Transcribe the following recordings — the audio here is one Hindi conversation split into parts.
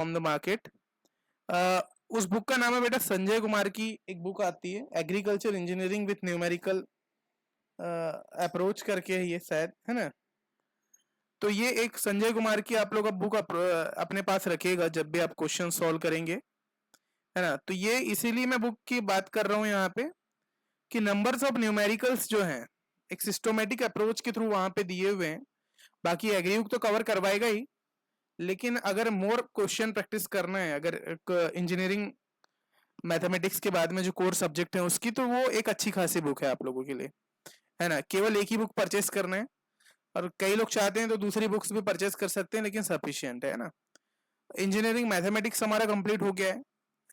From the market. उस बुक का नाम है बेटा संजय कुमार की एक बुक आती है agriculture engineering with numerical approach करके है ये शायद, है ना। तो ये एक संजय कुमार की आप लोग बुक अपने पास रखिएगा जब भी आप क्वेश्चन सॉल्व करेंगे, है ना। तो ये इसीलिए मैं बुक की बात कर रहा हूँ यहाँ पे कि नंबर्स ऑफ न्यूमेरिकल्स जो हैं एक सिस्टोमेटिक अप्रोच के थ्रू वहां पे दिए हुए हैं। बाकी एग्रीयुक तो कवर करवाएगा ही, लेकिन अगर मोर क्वेश्चन प्रैक्टिस करना है, अगर इंजीनियरिंग मैथमेटिक्स के बाद में जो कोर सब्जेक्ट है उसकी, तो वो एक अच्छी खासी बुक है आप लोगों के लिए, है ना। केवल एक ही बुक परचेस करना है, और कई लोग चाहते हैं तो दूसरी बुक्स भी परचेस कर सकते हैं, लेकिन सफिशियंट है ना। इंजीनियरिंग मैथमेटिक्स हमारा कंप्लीट हो गया है,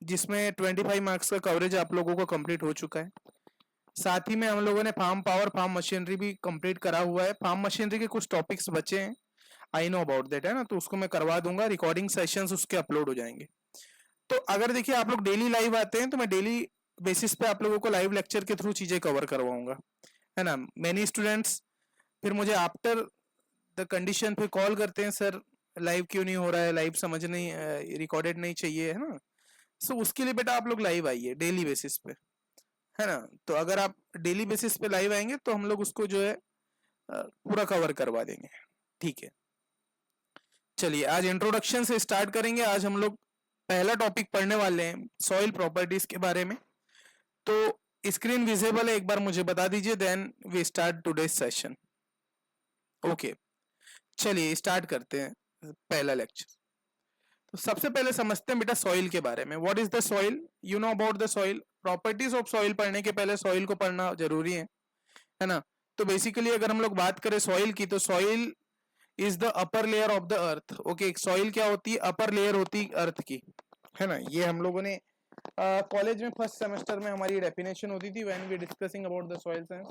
जिसमें 25 मार्क्स का कवरेज आप लोगों को कंप्लीट हो चुका है। साथ ही में हम लोगों ने फार्म पावर, फार्म मशीनरी भी कंप्लीट करा हुआ है। फार्म मशीनरी के कुछ टॉपिक्स बचे हैं, आई नो अबाउट दैट, है ना। तो उसको मैं करवा दूंगा, रिकॉर्डिंग सेशंस उसके अपलोड हो जाएंगे। तो अगर देखिए आप लोग डेली लाइव आते हैं तो मैं डेली बेसिस पे आप लोगों को लाइव लेक्चर के थ्रू चीजें कवर करवाऊंगा, है ना। मेनी स्टूडेंट्स फिर मुझे आफ्टर द कंडीशन फिर कॉल करते हैं, सर लाइव क्यों नहीं हो रहा है, लाइव समझ नहीं, रिकॉर्डेड नहीं चाहिए, है ना। सो उसके लिए बेटा आप लोग लाइव आइए डेली बेसिस पे, है ना। तो अगर आप डेली बेसिस पे लाइव आएंगे तो हम लोग उसको जो है पूरा कवर करवा देंगे, ठीक है। चलिए आज इंट्रोडक्शन से स्टार्ट करेंगे। आज हम लोग पहला टॉपिक पढ़ने वाले हैं सॉइल प्रॉपर्टीज के बारे में। तो स्क्रीन विजिबल है, एक बार मुझे बता दीजिए, then we start today session. Okay, चलिए स्टार्ट करते हैं पहला लेक्चर। तो सबसे पहले समझते हैं बेटा सॉइल के बारे में। What is the soil, you know about the soil. Properties of soil पढ़ने के पहले सॉइल को पढ़ना जरूरी है ना। तो बेसिकली अगर हम लोग बात करें सॉइल की, तो soil is the upper layer of the earth. Okay, soil क्या होती है, अपर लेयर होती है अर्थ की, है ना। ये हम लोगों ने कॉलेज में फर्स्ट सेमेस्टर में हमारी डेफिनेशन होती थी when we discussing about the soil science,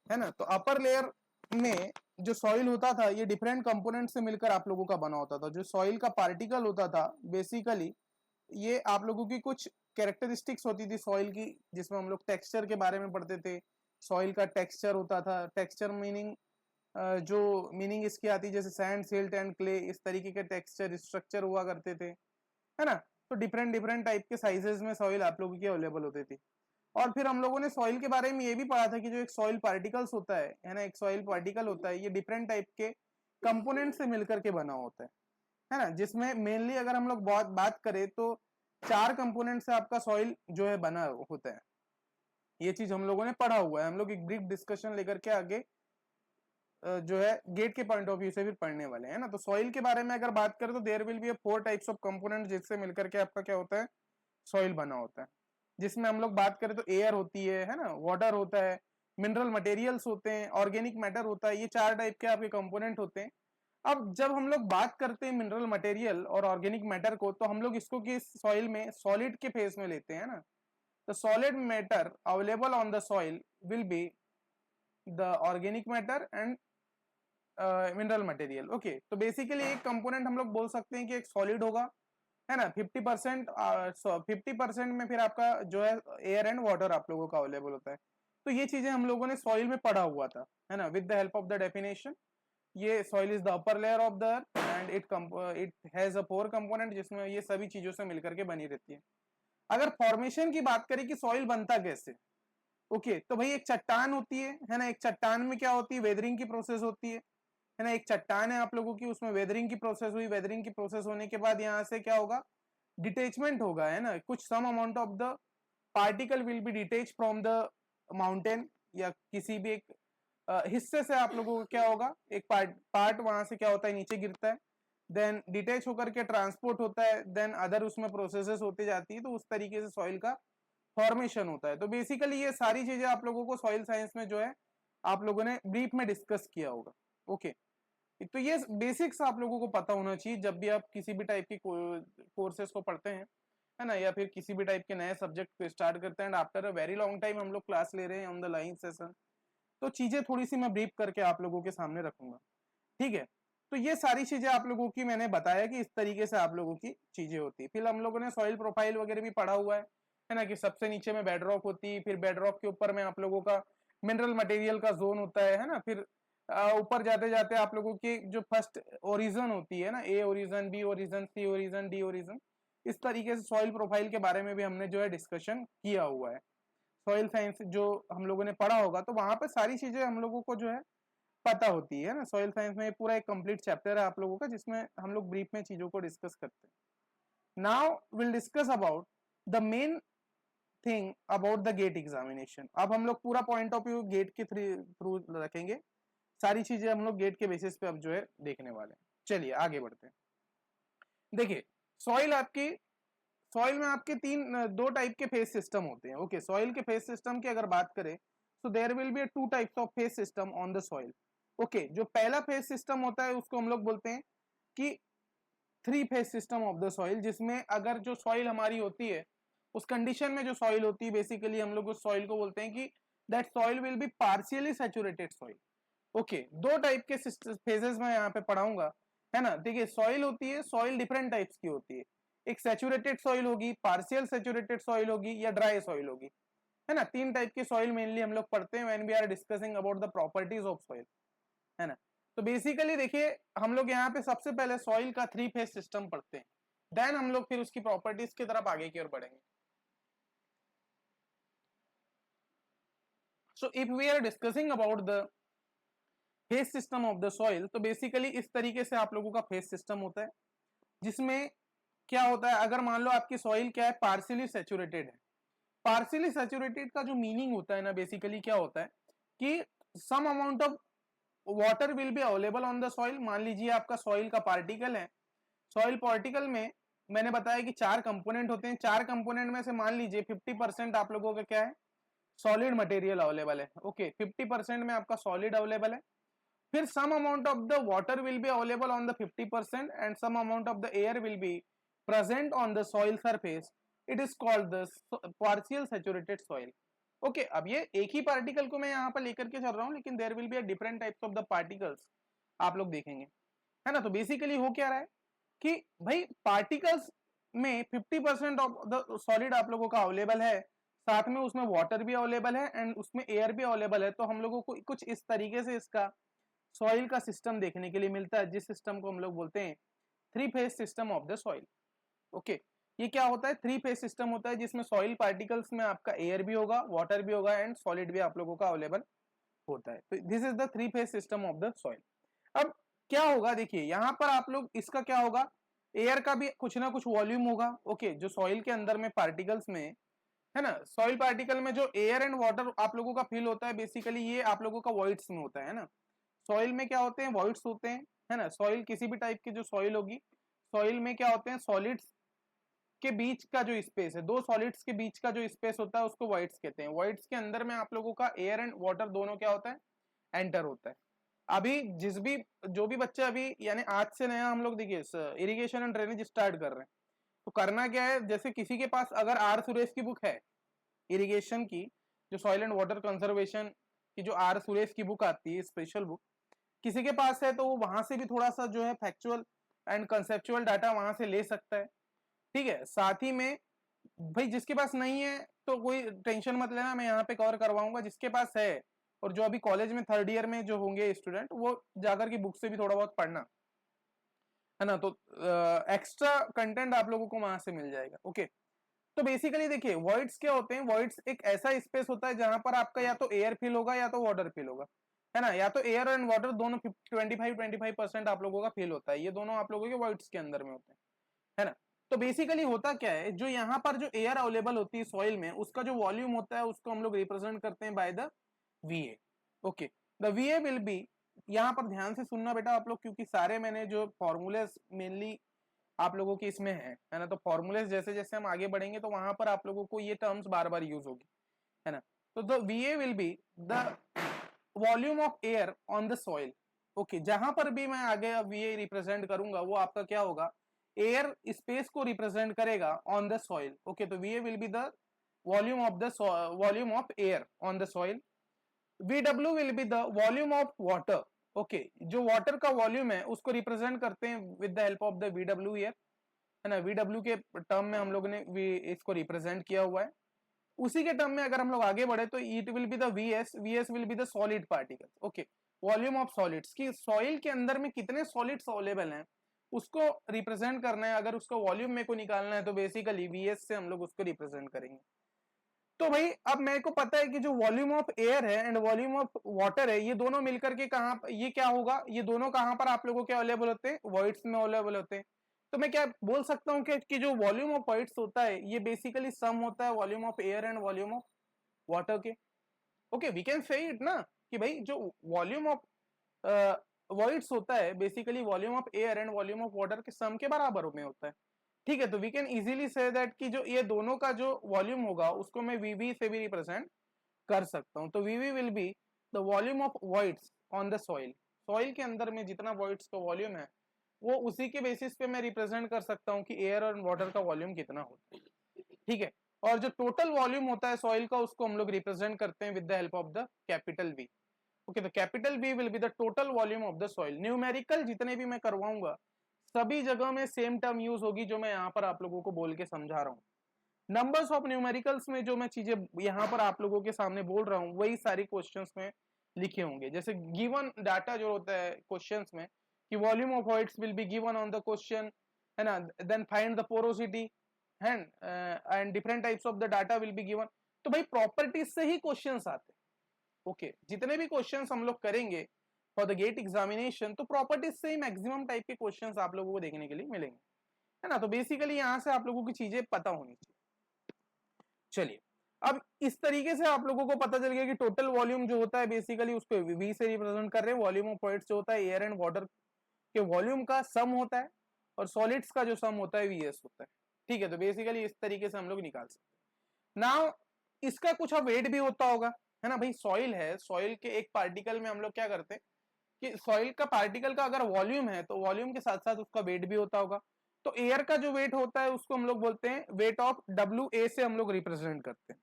है ना। तो अपर लेयर में जो सॉइल होता था ये डिफरेंट कंपोनेंट से मिलकर आप लोगों का बना होता था। जो सॉइल का पार्टिकल होता था बेसिकली ये आप लोगों की कुछ कैरेक्टरिस्टिक्स होती थी सॉइल की, जिसमें हम लोग टेक्सचर के बारे में पढ़ते थे। सॉइल का टेक्सचर होता था, टेक्सचर मीनिंग जो मीनिंग इसकी आती है जैसे सैंड, सिल्ट एंड क्ले, इस तरीके के टेक्सचर स्ट्रक्चर हुआ करते थे, है ना। तो डिफरेंट डिफरेंट टाइप के साइजेस में सॉइल आप लोगों की अवेलेबल होती थी। और फिर हम लोगों ने सॉइल के बारे में ये भी पढ़ा था कि जो एक सॉइल पार्टिकल्स होता है ना, एक सॉइल पार्टिकल होता है, ये डिफरेंट टाइप के कंपोनेंट से मिलकर के बना होता है ना। जिसमें मेनली अगर हम लोग बात करें तो 4 कंपोनेंट से आपका सॉइल जो है बना होता है। ये चीज हम लोगों ने पढ़ा हुआ है। हम लोग एक ब्रीफ डिस्कशन लेकर के आगे जो है गेट के पॉइंट ऑफ व्यू से भी पढ़ने वाले हैं ना। तो सॉइल के बारे में अगर बात करें तो there will be 4 types of component जिससे मिलकर के आपका क्या होता है, सॉइल बना होता है। जिसमें हम लोग बात करें तो एयर होती है ना, वाटर होता है, मिनरल मटेरियल्स होते हैं, ऑर्गेनिक मैटर होता है। ये 4 टाइप के आपके कंपोनेंट होते हैं। अब जब हम लोग बात करते हैं मिनरल मटेरियल और ऑर्गेनिक मैटर को, तो हम लोग इसको कि सॉइल में सॉलिड के फेस में लेते हैं ना। The solid matter available on the soil will be the organic matter and mineral material. Okay, तो बेसिकली एक कंपोनेंट हम लोग बोल सकते हैं कि एक सॉलिड होगा, है ना। 50% में फिर आपका जो है एयर एंड वाटर आप लोगों का अवेलेबल होता है। तो ये चीजें हम लोगों ने सॉइल में पढ़ा हुआ था, है ना, with the help of the definition. ये soil is the upper layer of the earth and it has a 4 component, जिसमें ये सभी चीजों से मिलकर के बनी रहती है। अगर फॉर्मेशन की बात करें कि सॉइल बनता कैसे, ओके, तो भाई एक चट्टान होती है ना। एक चट्टान में क्या होती है, वेदरिंग की प्रोसेस होती है ना। एक चट्टान है आप लोगों की, उसमें वेदरिंग की प्रोसेस हुई, वेदरिंग की प्रोसेस होने के बाद यहाँ से क्या होगा, डिटेचमेंट होगा, है ना। कुछ some amount of the particle will be detach from the mountain, या किसी भी एक हिस्से से आप लोगों को क्या होगा, एक पार्ट वहां से क्या होता है, नीचे गिरता है, देन डिटेच होकर के ट्रांसपोर्ट होता है, देन अदर उसमें प्रोसेसेस होती जाती है। तो उस तरीके से सॉइल का फॉर्मेशन होता है। तो बेसिकली ये सारी चीजें आप लोगों को सॉइल साइंस में जो है आप लोगों ने ब्रीफ में डिस्कस किया होगा। ओके, तो ये बेसिक्स आप लोगों को पता होना चाहिए जब भी आप किसी भी टाइप की कोर्सेज को पढ़ते हैं, है ना, या फिर किसी भी टाइप के नए सब्जेक्ट को स्टार्ट करते हैं। And after a very long time हम लोग क्लास ले रहे हैं ऑन द लाइन सेशन, तो चीजें थोड़ी सी मैं ब्रीफ करके आप लोगों के सामने रखूंगा, ठीक है। तो ये सारी चीजें आप लोगों की मैंने बताया कि इस तरीके से आप लोगों की चीजें होती है। फिर हम लोगों ने सॉइल प्रोफाइल वगैरह भी पढ़ा हुआ है ना, कि सबसे नीचे में बेड रॉक होती है, फिर बेड रॉक के ऊपर में आप लोगों का मिनरल मटेरियल का जोन होता है ना। फिर ऊपर जाते जाते आप लोगों की जो फर्स्ट ओरिजन होती है ना, ए ओरिजन, बी ओरिजन, सी ओरिजन, डी ओरिजन, इस तरीके से सॉइल प्रोफाइल के बारे में भी हमने जो है डिस्कशन किया हुआ है। सॉइल साइंस जो हम लोगों ने पढ़ा होगा तो वहां पे सारी चीजें हम लोगों को जो है पता होती है ना। सॉइल साइंस में पूरा एक कंप्लीट चैप्टर है आप लोगों का जिसमें हम लोग ब्रीफ में चीजों को डिस्कस करते हैं। Now will discuss about the main thing about the GATE examination. अब हम लोग पूरा पॉइंट ऑफ व्यू गेट के थ्रू रखेंगे, सारी चीजें हम लोग गेट के बेसिस पे अब जो है देखने वाले हैं। चलिए आगे बढ़ते हैं। देखिए सॉइल में आपके दो टाइप के फेस सिस्टम होते हैं। ओके, सॉइल के फेस सिस्टम की अगर बात करें तो there will be two types of phase system on the soil. Okay, जो पहला फेस सिस्टम होता है उसको हम लोग बोलते हैं कि three phase system of the soil, जिसमें अगर जो सॉइल हमारी होती है उस कंडीशन में जो सॉइल होती है बेसिकली हम लोग उस सॉइल को बोलते हैं कि that soil will B partially saturated soil. Okay, दो टाइप के फेजेस में यहाँ पे पढ़ाऊंगा, है ना। देखिए सॉइल होती है, सॉइल डिफरेंट टाइप्स की होती है। एक सैचुरेटेड सॉइल होगी, पार्शियल सैचुरेटेड सॉइल होगी या ड्राई सॉइल होगी, है ना। तीन टाइप की सॉइल मेनली हम लोग पढ़ते हैं when we are discussing about the properties of soil, है ना। तो बेसिकली देखिए हम लोग यहाँ पे सबसे पहले सॉइल का थ्री फेज सिस्टम पढ़ते हैं, देन हम लोग फिर उसकी प्रॉपर्टीज की तरफ आगे की ओर बढ़ेंगे। So if we are discussing about the phase system of the soil, तो बेसिकली इस तरीके से आप लोगों का फेस सिस्टम होता है, जिसमें क्या होता है, अगर मान लो आपकी सॉइल क्या है, पार्शियली सैचुरेटेड है। पार्शियली सैचुरेटेड का जो मीनिंग होता है ना, बेसिकली क्या होता है कि some amount of water will be available on the soil. मान लीजिए आपका सॉइल का पार्टिकल है, सॉइल पार्टिकल में मैंने बताया कि चार कंपोनेंट होते हैं, चार कंपोनेंट में से मान लीजिए 50% आप लोगों का क्या है, सॉलिड मटेरियल अवेलेबल है। ओके, 50% में आपका सॉलिड अवेलेबल है, फिर some amount of the water will be available on the 50% and some amount of the air will be present on the soil surface. It is called the partial saturated soil. Okay, अब ये एक ही पार्टिकल को मैं यहाँ पर लेकर के चल रहा हूँ, लेकिन there will be different types of the particles आप लोग देखेंगे, है ना। तो बेसिकली हो क्या रहा है कि भाई पार्टिकल्स में 50% ऑफ द सॉलिड आप लोगों का अवेलेबल है, साथ में उसमें वाटर भी अवेलेबल है एंड उसमें एयर भी अवेलेबल है। तो हम लोगों को कुछ इस तरीके से इसका सॉइल का सिस्टम देखने के लिए मिलता है, जिस सिस्टम को हम लोग बोलते हैं three phase system of the soil. Okay, ये क्या होता है, थ्री फेज सिस्टम होता है जिसमें सॉइल पार्टिकल्स में आपका एयर भी होगा, वाटर भी होगा एंड सॉलिड भी आप लोगों का अवेलेबल होता है। तो this is the three phase system of the soil. अब क्या होगा, देखिए यहाँ पर आप लोग इसका क्या होगा, एयर का भी कुछ ना कुछ वॉल्यूम होगा। ओके, जो सॉइल के अंदर में पार्टिकल्स में, है ना, सॉइल पार्टिकल में जो एयर एंड वाटर आप लोगों का फील होता है बेसिकली ये आप लोगों का वॉइड्स में होता है ना। सॉइल में क्या होते हैं, वॉइड्स होते हैं, है ना। सॉइल किसी भी टाइप की जो सॉइल होगी, सॉइल में क्या होते हैं, सॉलिड्स के बीच का जो स्पेस है, दो सॉलिड्स के बीच का जो स्पेस होता है उसको वॉइड्स कहते हैं। वॉइड्स के अंदर में आप लोगों का एयर एंड वाटर दोनों क्या होता है, एंटर होता है। अभी जो भी बच्चे अभी यानी आज से नया हम लोग देखिए इरिगेशन एंड ड्रेनेज स्टार्ट कर रहे हैं, तो करना क्या है, जैसे किसी के पास अगर आर सुरेश की बुक है इरिगेशन की, जो सॉइल एंड वाटर कंजर्वेशन की जो आर सुरेश की बुक आती है स्पेशल बुक, किसी के पास है तो वो वहां से भी थोड़ा सा जो है फैक्चुअल एंड कंसेप्चुअल डाटा वहां से ले सकता है। ठीक है, साथ ही में भाई जिसके पास नहीं है तो कोई टेंशन मत लेना, मैं यहाँ पे कवर करवाऊंगा। जिसके पास है और जो अभी कॉलेज में थर्ड ईयर में जो होंगे स्टूडेंट, वो जाकर की बुक से भी थोड़ा बहुत पढ़ना, है ना। तो एक्स्ट्रा कंटेंट आप लोगों को वहां से मिल जाएगा। ओके, तो बेसिकली देखिए वॉइड्स क्या होते हैं, वॉइड्स एक ऐसा स्पेस होता है जहां पर आपका या तो एयर फील होगा या तो वाटर फील होगा, है ना। या तो एयर एंड वाटर दोनों 25-25% आप लोगों का फील होता है, ये दोनों आप लोगों के वॉइड्स के अंदर में होते हैं, है ना। तो बेसिकली होता क्या है, जो यहाँ पर जो एयर अवेलेबल होती है सॉइल में, उसका जो वॉल्यूम होता है उसको हम लोग रिप्रेजेंट करते हैं by the वीए। Okay, the वीए will be, यहाँ पर ध्यान से सुनना बेटा आप लोग, क्योंकि सारे मैंने जो फॉर्मूले मेनली आप लोगों की इसमें है ना। तो फॉर्मूले जैसे जैसे हम आगे बढ़ेंगे तो वहां पर आप लोगों को ये टर्म्स बार बार यूज होगी, है ना। तो the वीए will be the volume of air on the soil. Okay, जहां पर भी मैं आगे वीए रिप्रेजेंट करूंगा वो आपका क्या होगा, एयर स्पेस को रिप्रेजेंट करेगा ऑन द सॉइल। ओके, तो वीए will be the volume of air on the soil. VW will be the volume of water. Okay, जो वाटर का वॉल्यूम है उसको रिप्रेजेंट करते हैं with the help of the VW here, है ना। VW के टर्म में हम लोग ने इसको रिप्रेजेंट किया हुआ है। उसी के टर्म में अगर हम लोग आगे बढ़े तो it will be the VS will be the solid particle. Okay, volume of solids की सॉइल के अंदर में कितने सॉलिड्स अवेलेबल हैं उसको रिप्रेजेंट करना है। अगर उसका वॉल्यूम मेरे को निकालना है तो बेसिकली वीएस से हम लोग उसको रिप्रेजेंट करेंगे। तो भाई अब मेरे को पता है कि जो वॉल्यूम ऑफ एयर है एंड वॉल्यूम ऑफ वाटर है ये दोनों मिलकर के कहां, ये क्या होगा, ये दोनों कहां पर आप लोगों के अवेलेबल होते हैं, वॉइड्स में अवेलेबल होते हैं। तो मैं क्या बोल सकता हूं कि जो वॉल्यूम ऑफ वॉइड्स होता है ये बेसिकली सम होता है volume of air and volume of water के। Okay we can say it ना कि भाई जो वॉल्यूम ऑफ वॉइड्स होता है basically volume of air and volume of water के सम के बराबर में होता है। ठीक है, तो we can easily see that कि जो ये दोनों का जो वॉल्यूम होगा उसको मैं वीवी से भी रिप्रेजेंट कर सकता हूं। तो V V will be the volume of voids on the soil. Soil के अंदर में जितना वॉइड्स का वॉल्यूम है वो उसी के बेसिस पे मैं रिप्रेजेंट कर सकता हूं कि एयर और वाटर का वॉल्यूम कितना होता है। ठीक है, और जो टोटल वॉल्यूम होता है सॉइल का उसको हम लोग रिप्रेजेंट करते हैं with the help of the capital V. Okay, तो capital V will be the total volume of the soil. Numerical जितने भी मैं करवाऊंगा सभी जगह में सेम टर्म यूज होगी जो मैं यहाँ पर आप लोगों को बोल के समझा रहा हूँ। नंबर्स ऑफ न्यूमेरिकल्स में जो मैं चीजें यहाँ पर आप लोगों के सामने बोल रहा हूँ वही सारी क्वेश्चंस में लिखे होंगे। जैसे गिवन डाटा जो होता है क्वेश्चंस में कि volume of voids will be given on the question, है ना, then find the porosity and different types of the data will be given. तो भाई प्रॉपर्टीज से ही क्वेश्चंस आते हैं। ओके, जितने भी क्वेश्चंस हम लोग करेंगे फॉर द गेट एग्जामिनेशन तो प्रॉपर्टीज से ही मैक्सिमम टाइप के क्वेश्चंस आप लोगों को देखने के लिए मिलेंगे, है ना। तो बेसिकली यहाँ से आप लोगों की चीजें पता होनी चाहिए। चलिए, अब इस तरीके से आप लोगों को पता चल गया कि टोटल वॉल्यूम जो होता है बेसिकली उसको वी से रिप्रेजेंट कर रहे हैं। वॉल्यूम ऑफ वॉइड्स जो होता है एयर एंड वाटर के वॉल्यूम का सम होता है और सॉलिड्स का जो सम होता है वीएस होता है। ठीक है, तो बेसिकली इस तरीके से हम लोग निकाल सकते हैं। नाउ इसका कुछ वेट भी होता होगा, है ना भाई। सॉइल है, सॉइल के एक पार्टिकल में हम लोग क्या करते हैं कि सॉइल का पार्टिकल का अगर वॉल्यूम है तो वॉल्यूम के साथ साथ उसका वेट भी होता होगा। तो एयर का जो वेट होता है उसको हम लोग बोलते हैं वेट ऑफ डब्ल्यू ए से हम लोग रिप्रेजेंट करते हैं।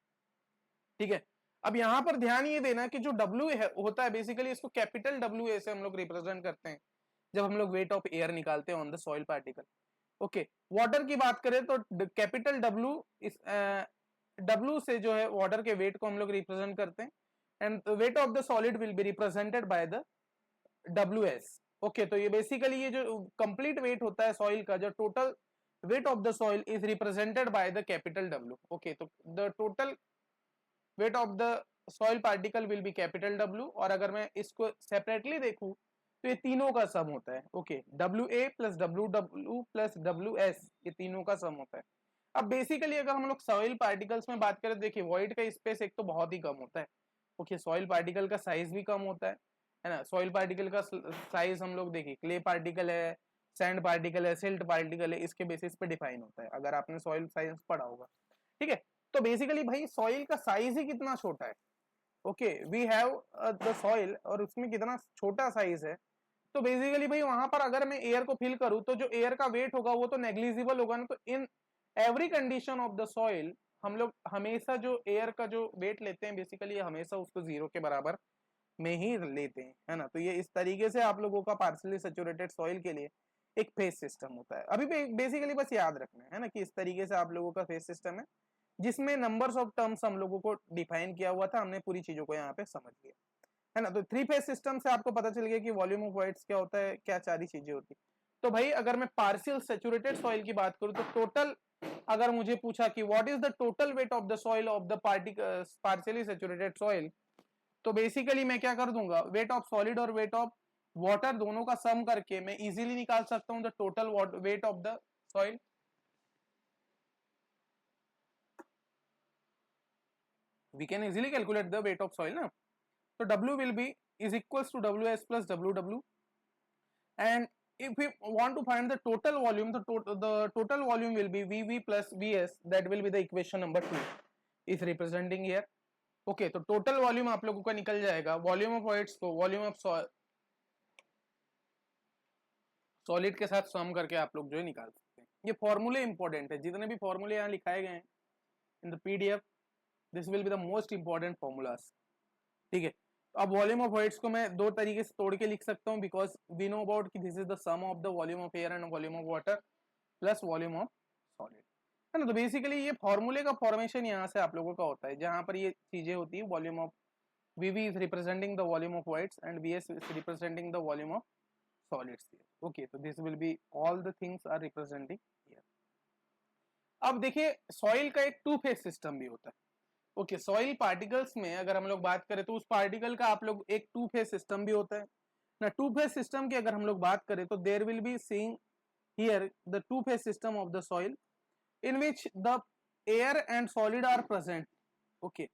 ठीक है, अब यहां पर ध्यान ये देना कि जो डब्ल्यू होता है बेसिकली इसको कैपिटल डब्ल्यू ए से हम लोग रिप्रेजेंट करते हैं जब हम लोग वेट ऑफ एयर निकालते हैं on the soil particle. Okay, water की बात करें तो कैपिटल डब्ल्यू इस डब्ल्यू से जो है वाटर के वेट को हम लोग रिप्रेजेंट करते हैं and wait of the solid will be represented by the W S. Okay, तो ये बेसिकली ये जो कंप्लीट वेट होता है सॉइल का, जो total weight of the soil is represented by the capital W. Okay, तो the total weight of the soil particle will be capital W. और अगर मैं इसको सेपरेटली देखूं तो ये तीनों का सम होता है। Okay, W A plus W W plus W S, ये तीनों का सम होता है। अब बेसिकली अगर हम लोग सॉइल पार्टिकल्स में बात करें, देखिए वॉइड का स्पेस एक तो बहुत ही कम होता है। ओके, सॉइल पार्टिकल का साइज भी कम होता है ना। सॉइल पार्टिकल का साइज हम लोग देखिए क्ले पार्टिकल है, सैंड पार्टिकल है, सिल्ट पार्टिकल है, इसके बेसिस पे डिफाइन होता है अगर आपने सॉइल साइंस पढ़ा होगा। ठीक है, तो बेसिकली भाई सॉइल का साइज ही कितना छोटा है। Okay, we have the soil और उसमें कितना छोटा साइज है। तो बेसिकली भाई वहां पर अगर मैं एयर को फिल करूं तो जो एयर का वेट होगा वो तो नेग्लिजिबल होगा ना। तो in every condition of the soil हम लोग हमेशा जो एयर का जो वेट लेते हैं बेसिकली हमेशा उसको जीरो के बराबर में ही लेते हैं, है ना। तो ये इस तरीके से आप लोगों का पार्शियली सैचुरेटेड सॉइल के लिए एक फेज सिस्टम होता है। अभी बेसिकली बस याद रखना है ना कि इस तरीके से आप लोगों का फेज सिस्टम है जिसमें नंबर्स ऑफ टर्म्स हम लोगों को डिफाइन किया हुआ था। हमने पूरी चीजों को यहाँ पे समझ लिया, है ना। तो थ्री फेज सिस्टम से आपको पता चल गया कि वॉल्यूम ऑफ वॉइड्स क्या होता है, क्या सारी चीजें होती है। तो भाई अगर मैं पार्शियल सैचुरेटेड सॉइल की बात करूं तो टोटल अगर मुझे पूछा कि what is the total weight of the soil of the partially saturated soil, तो बेसिकली मैं क्या कर दूंगा, वेट ऑफ सॉलिड और वेट ऑफ वाटर दोनों का सम करके मैं इजीली निकाल सकता हूं the total weight of the soil. we can easily calculate the weight of soil na. So W will be is equals to WS plus WW, and if we want to find the total volume, the total volume will be VV plus VS, that will be the equation number 2 is representing here. Okay, तो टोटल वॉल्यूम आप लोगों का निकल जाएगा वॉल्यूम ऑफ वॉइड्स को वॉल्यूम ऑफ सॉलिड के साथ सम करके आप लोग जो है निकाल सकते हैं। ये फॉर्मूले इंपॉर्टेंट है, जितने भी फॉर्मूले यहाँ लिखाए गए हैं in the PDF, this will be the most important formulas. ठीक है, तो अब वॉल्यूम ऑफ वॉइड्स को मैं दो तरीके से तोड़ के लिख सकता हूँ बिकॉज वी नो अबाउट कि this is the sum of the volume of air and volume of water plus volume of solid, है ना। तो बेसिकली ये फॉर्मूले का फॉर्मेशन यहाँ से आप लोगों का होता है जहां पर ये चीजें होती है volume of VV is representing the volume of voids and VS is representing the volume of solids here. Okay, so this will be all the things are representing here. अब देखिए सॉइल का एक टू फेज सिस्टम भी होता है. ओके, सॉइल पार्टिकल्स में अगर हम लोग बात करें तो उस पार्टिकल का आप लोग एक टू फेज सिस्टम भी होता है ना. टू फेज सिस्टम की अगर हम लोग बात करें तो there will be seeing here the two phase system of the soil in which the air and solid are present. Okay,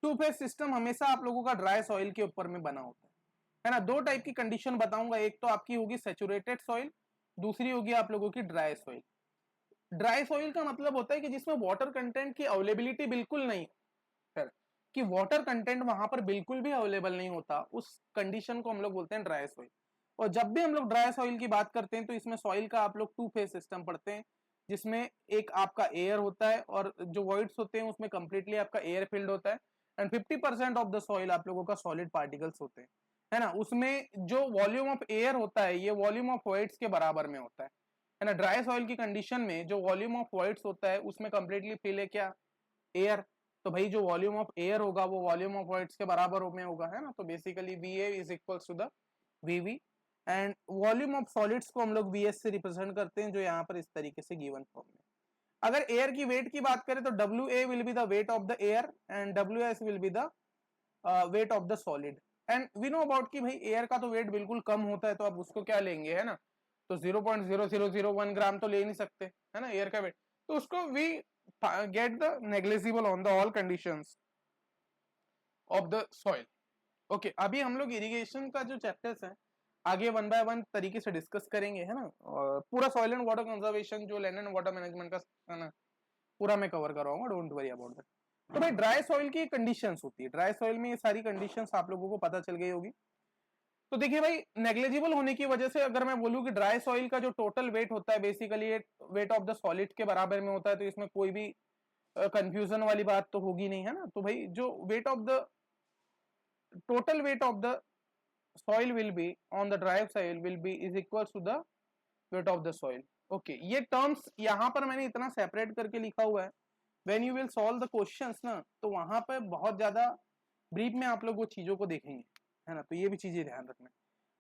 two phase system हमेशा आप लोगों का ड्राई सॉइल के ऊपर में बना होता है ना. दो टाइप की कंडीशन बताऊंगा, एक तो आपकी होगी सैचुरेटेड सॉइल, दूसरी होगी आप लोगों की ड्राई सॉइल. ड्राई सॉइल का मतलब होता है कि जिसमें वाटर कंटेंट की अवेलेबिलिटी बिल्कुल नहीं है, कि वाटर कंटेंट वहां पर बिल्कुल भी अवेलेबल नहीं होता, उस कंडीशन को हम लोग बोलते हैं ड्राई सॉइल. और जब भी हम लोग ड्राई सॉइल की बात करते हैं तो इसमें सॉइल का आप लोग टू फेज सिस्टम पढ़ते हैं, जिसमें एक आपका एयर होता है और जो वॉइड्स होते हैं उसमें कंप्लीटली आपका एयर फिल्ड होता है एंड 50% ऑफ द सॉइल आप लोगों का सॉलिड पार्टिकल्स होते हैं, है ना. उसमें जो वॉल्यूम ऑफ एयर होता है ये वॉल्यूम ऑफ वॉइड्स के बराबर में होता है ना. ड्राई सॉइल की कंडीशन में जो वॉल्यूम ऑफ वॉइड्स होता है उसमें कंप्लीटली फिल है क्या, एयर. तो भाई जो वॉल्यूम ऑफ एयर होगा वो वॉल्यूम ऑफ वॉइड्स के बराबर में होगा, है ना. तो basically VA is equals to the VV and volume of solids को हम लोग VS से रिप्रेजेंट करते हैं, जो यहाँ पर इस तरीके से गिवन फॉर्म में. अगर एयर की वेट की बात करें तो WA will be the weight of the air and WS will be the weight of the solid. And we know about कि भाई एयर का तो वेट बिल्कुल कम होता है, तो आप उसको क्या लेंगे, है ना. तो 0.0001 ग्राम तो ले नहीं सकते, है ना, एयर का वेट. तो उसको we get the negligible on the all conditions of the soil. Okay, अभी हम लोग इरिगेशन का जो चैप्टर्स हैं आगे वन बाय वन तरीके से डिस्कस करेंगे, है ना. और पूरा सॉइल एंड वाटर कंजर्वेशन जो लैंड एंड वाटर मैनेजमेंट का है ना पूरा मैं कवर कराऊंगा, डोंट वरी अबाउट दैट. तो भाई ड्राई सॉइल की कंडीशंस होती है, ड्राई सॉइल में ये सारी कंडीशंस आप लोगों को पता चल गई होगी. तो देखिए भाई नेग्लिजिबल होने की वजह से अगर मैं बोलूं कि ड्राई सॉइल का जो टोटल वेट होता है बेसिकली ये वेट ऑफ द सॉलिड के बराबर में होता है, तो इसमें कोई भी कंफ्यूजन वाली बात तो होगी नहीं, है ना. तो भाई जो wait of the total weight of the soil will be on the dry soil will be is equals to the weight of the soil. Okay, ये terms यहाँ पर मैंने इतना सेपरेट करके लिखा हुआ है. when you will solve the questions ना तो वहां पर बहुत ज्यादा ब्रीफ में आप लोग वो चीजों को देखेंगे, है ना. तो ये भी चीजें ध्यान रखना.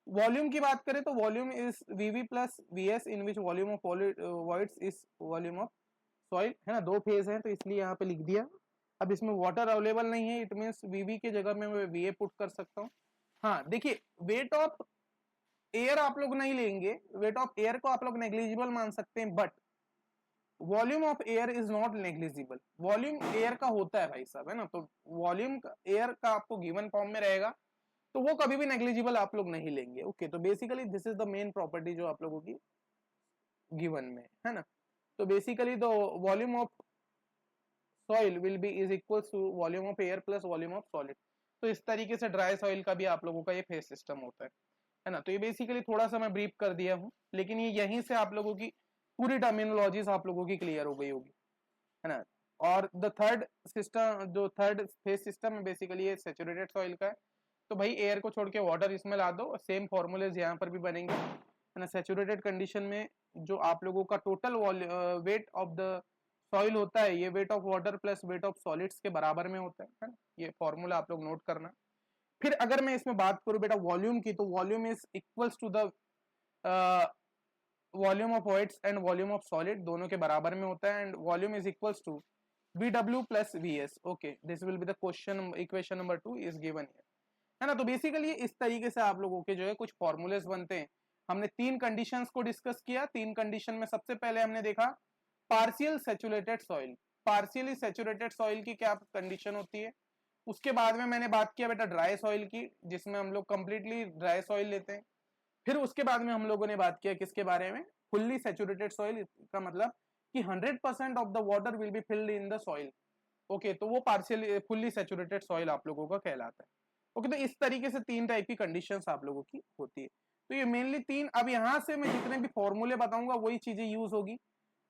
वॉल्यूम की बात करें तो volume is VV plus VS in which volume of voids is volume of soil, है ना. दो फेज है तो इसलिए यहाँ पे लिख दिया. अब इसमें वाटर अवेलेबल नहीं है, इट मीन्स VV की जगह में मैं VA पुट कर सकता हूँ. हाँ देखिए वेट ऑफ एयर आप लोग नहीं लेंगे, वेट ऑफ एयर को आप लोग नेग्लिजिबल मान सकते हैं, but volume of air is not negligible. Volume air का होता है भाई साहब, है ना. तो वॉल्यूम एयर का आपको गिवन फॉर्म में रहेगा तो वो कभी भी नेग्लिजिबल आप लोग नहीं लेंगे. ओके, तो basically this is the main property जो आप लोगों की गिवन में, है ना. तो basically the volume of soil will be is equal to volume of air plus volume of solid. तो इस तरीके से ड्राई सॉइल का भी आप लोगों का ये फेज सिस्टम होता है ना. तो ये बेसिकली थोड़ा सा मैं ब्रीफ कर दिया हूँ, लेकिन ये यहीं से आप लोगों की पूरी टर्मिनोलॉजीज आप लोगों की क्लियर हो गई होगी, है ना. और द थर्ड सिस्टम जो थर्ड फेज सिस्टम है बेसिकली ये सैचुरेटेड सॉइल का है. तो भाई एयर को छोड़ के वाटर इसमें ला दो, सेम फॉर्मूलेज यहाँ पर भी बनेंगे, है ना. सैचुरेटेड कंडीशन में जो आप लोगों का total weight of the soil होता है ये wait of water plus wait of solids के बराबर में होता है ना. ये फॉर्मूला आप लोग नोट करना. फिर अगर मैं इसमें बात करूं बेटा वॉल्यूम की, तो volume is equals to the volume of voids and volume of solid, दोनों के बराबर में होता है. And volume is equals to VW plus VS. Okay, this will be the question equation number 2 is given here, है ना. तो बेसिकली इस तरीके से आप लोगों के जो है कुछ फॉर्मूलेस बनते हैं. हमने तीन कंडीशंस को डिस्कस किया. तीन कंडीशन में सबसे पहले हमने देखा partial saturated soil. Partially saturated soil की क्या कंडीशन होती है. उसके बाद में मैंने बात किया बेटा ड्राई सॉइल की, जिसमें हम लोग कंप्लीटली ड्राई सॉइल लेते हैं. फिर उसके बाद में हम लोगों ने बात किया किसके बारे में, फुल्ली सैचुरेटेड सॉइल का मतलब कि 100% of the water will be filled in the soil. Okay, तो वो पार्शियली फुल्ली सैचुरेटेड सॉइल आप लोगों का कहलाता है. ओके, तो इस तरीके से तीन टाइप की कंडीशंस आप लोगों की होती है. तो ये मेनली तीन. अब यहाँ से मैं जितने भी फॉर्मूले बताऊंगा वही चीजें यूज होगी,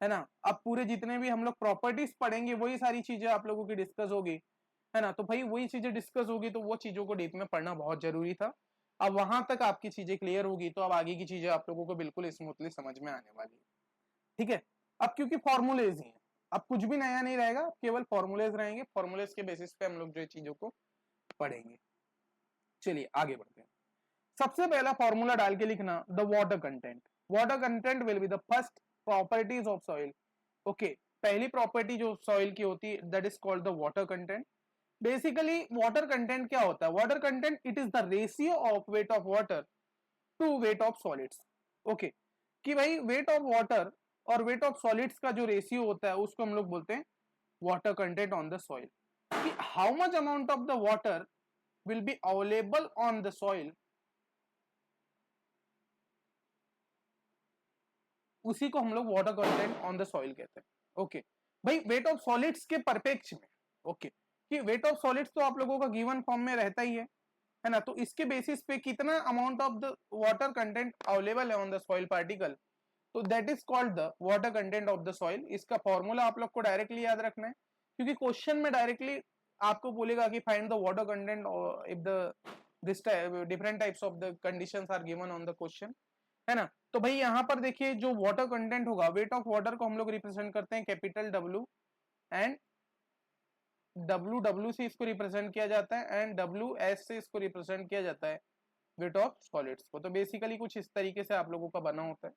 है ना. अब पूरे जितने भी हम लोग प्रॉपर्टीज पढ़ेंगे वही सारी चीजें आप लोगों की डिस्कस होगी, है ना. तो भाई वही चीजें डिस्कस होगी तो वो चीजों को डीप में पढ़ना बहुत जरूरी था. अब वहां तक आपकी चीजें क्लियर होगी तो अब आगे की चीजें आप लोगों को बिल्कुल स्मूथली समझ में आने वाली है. ठीक है, अब क्योंकि फॉर्मूलेज ही हैं, अब कुछ भी नया नहीं रहेगा, केवल फॉर्मूलेज रहेंगे. फॉर्मूलेज के बेसिस पे हम लोग जो चीजों को पढ़ेंगे. चलिए आगे बढ़ते हैं। सबसे पहला फॉर्मूला डाल के लिखना the water content. Water content will be the first properties of soil. Okay, पहली प्रॉपर्टी जो सॉइल की होती है that is called the water content. Basically water content क्या होता है? Water content it is the ratio of weight of water to weight of solids. Okay, कि भाई वेट ऑफ वाटर और वेट ऑफ सॉलिड्स का जो रेशियो होता है उसको हम लोग बोलते हैं water content on the soil. कि how much amount of the water will be available on the soil, उसी को हम लोग water content on the soil कहते हैं। ओके भाई, वेट ऑफ सॉलिड्स के परपेक्ष में, ओके, कि वेट ऑफ सॉलिड्स तो आप लोगों का गिवन फॉर्म में रहता ही है ना, तो इसके बेसिस पे कितना amount of the water content available है ऑन द सॉइल पार्टिकल, तो that is called the water content of the soil. इसका फॉर्मूला आप लोग को डायरेक्टली याद रखना है, क्योंकि क्वेश्चन में डायरेक्टली आपको बोलेगा कि find the water content if the this different types of the conditions are given on the question, है ना। तो भाई यहाँ पर देखिए जो वाटर कंटेंट होगा, वेट ऑफ वाटर को हम लोग रिप्रेजेंट करते हैं capital W, and W W से इसको रिप्रेजेंट किया जाता है, एंड डब्ल्यू एस से इसको रिप्रेजेंट किया जाता है वेट ऑफ सॉलिड्स को। तो बेसिकली कुछ इस तरीके से आप लोगों का बना होता है।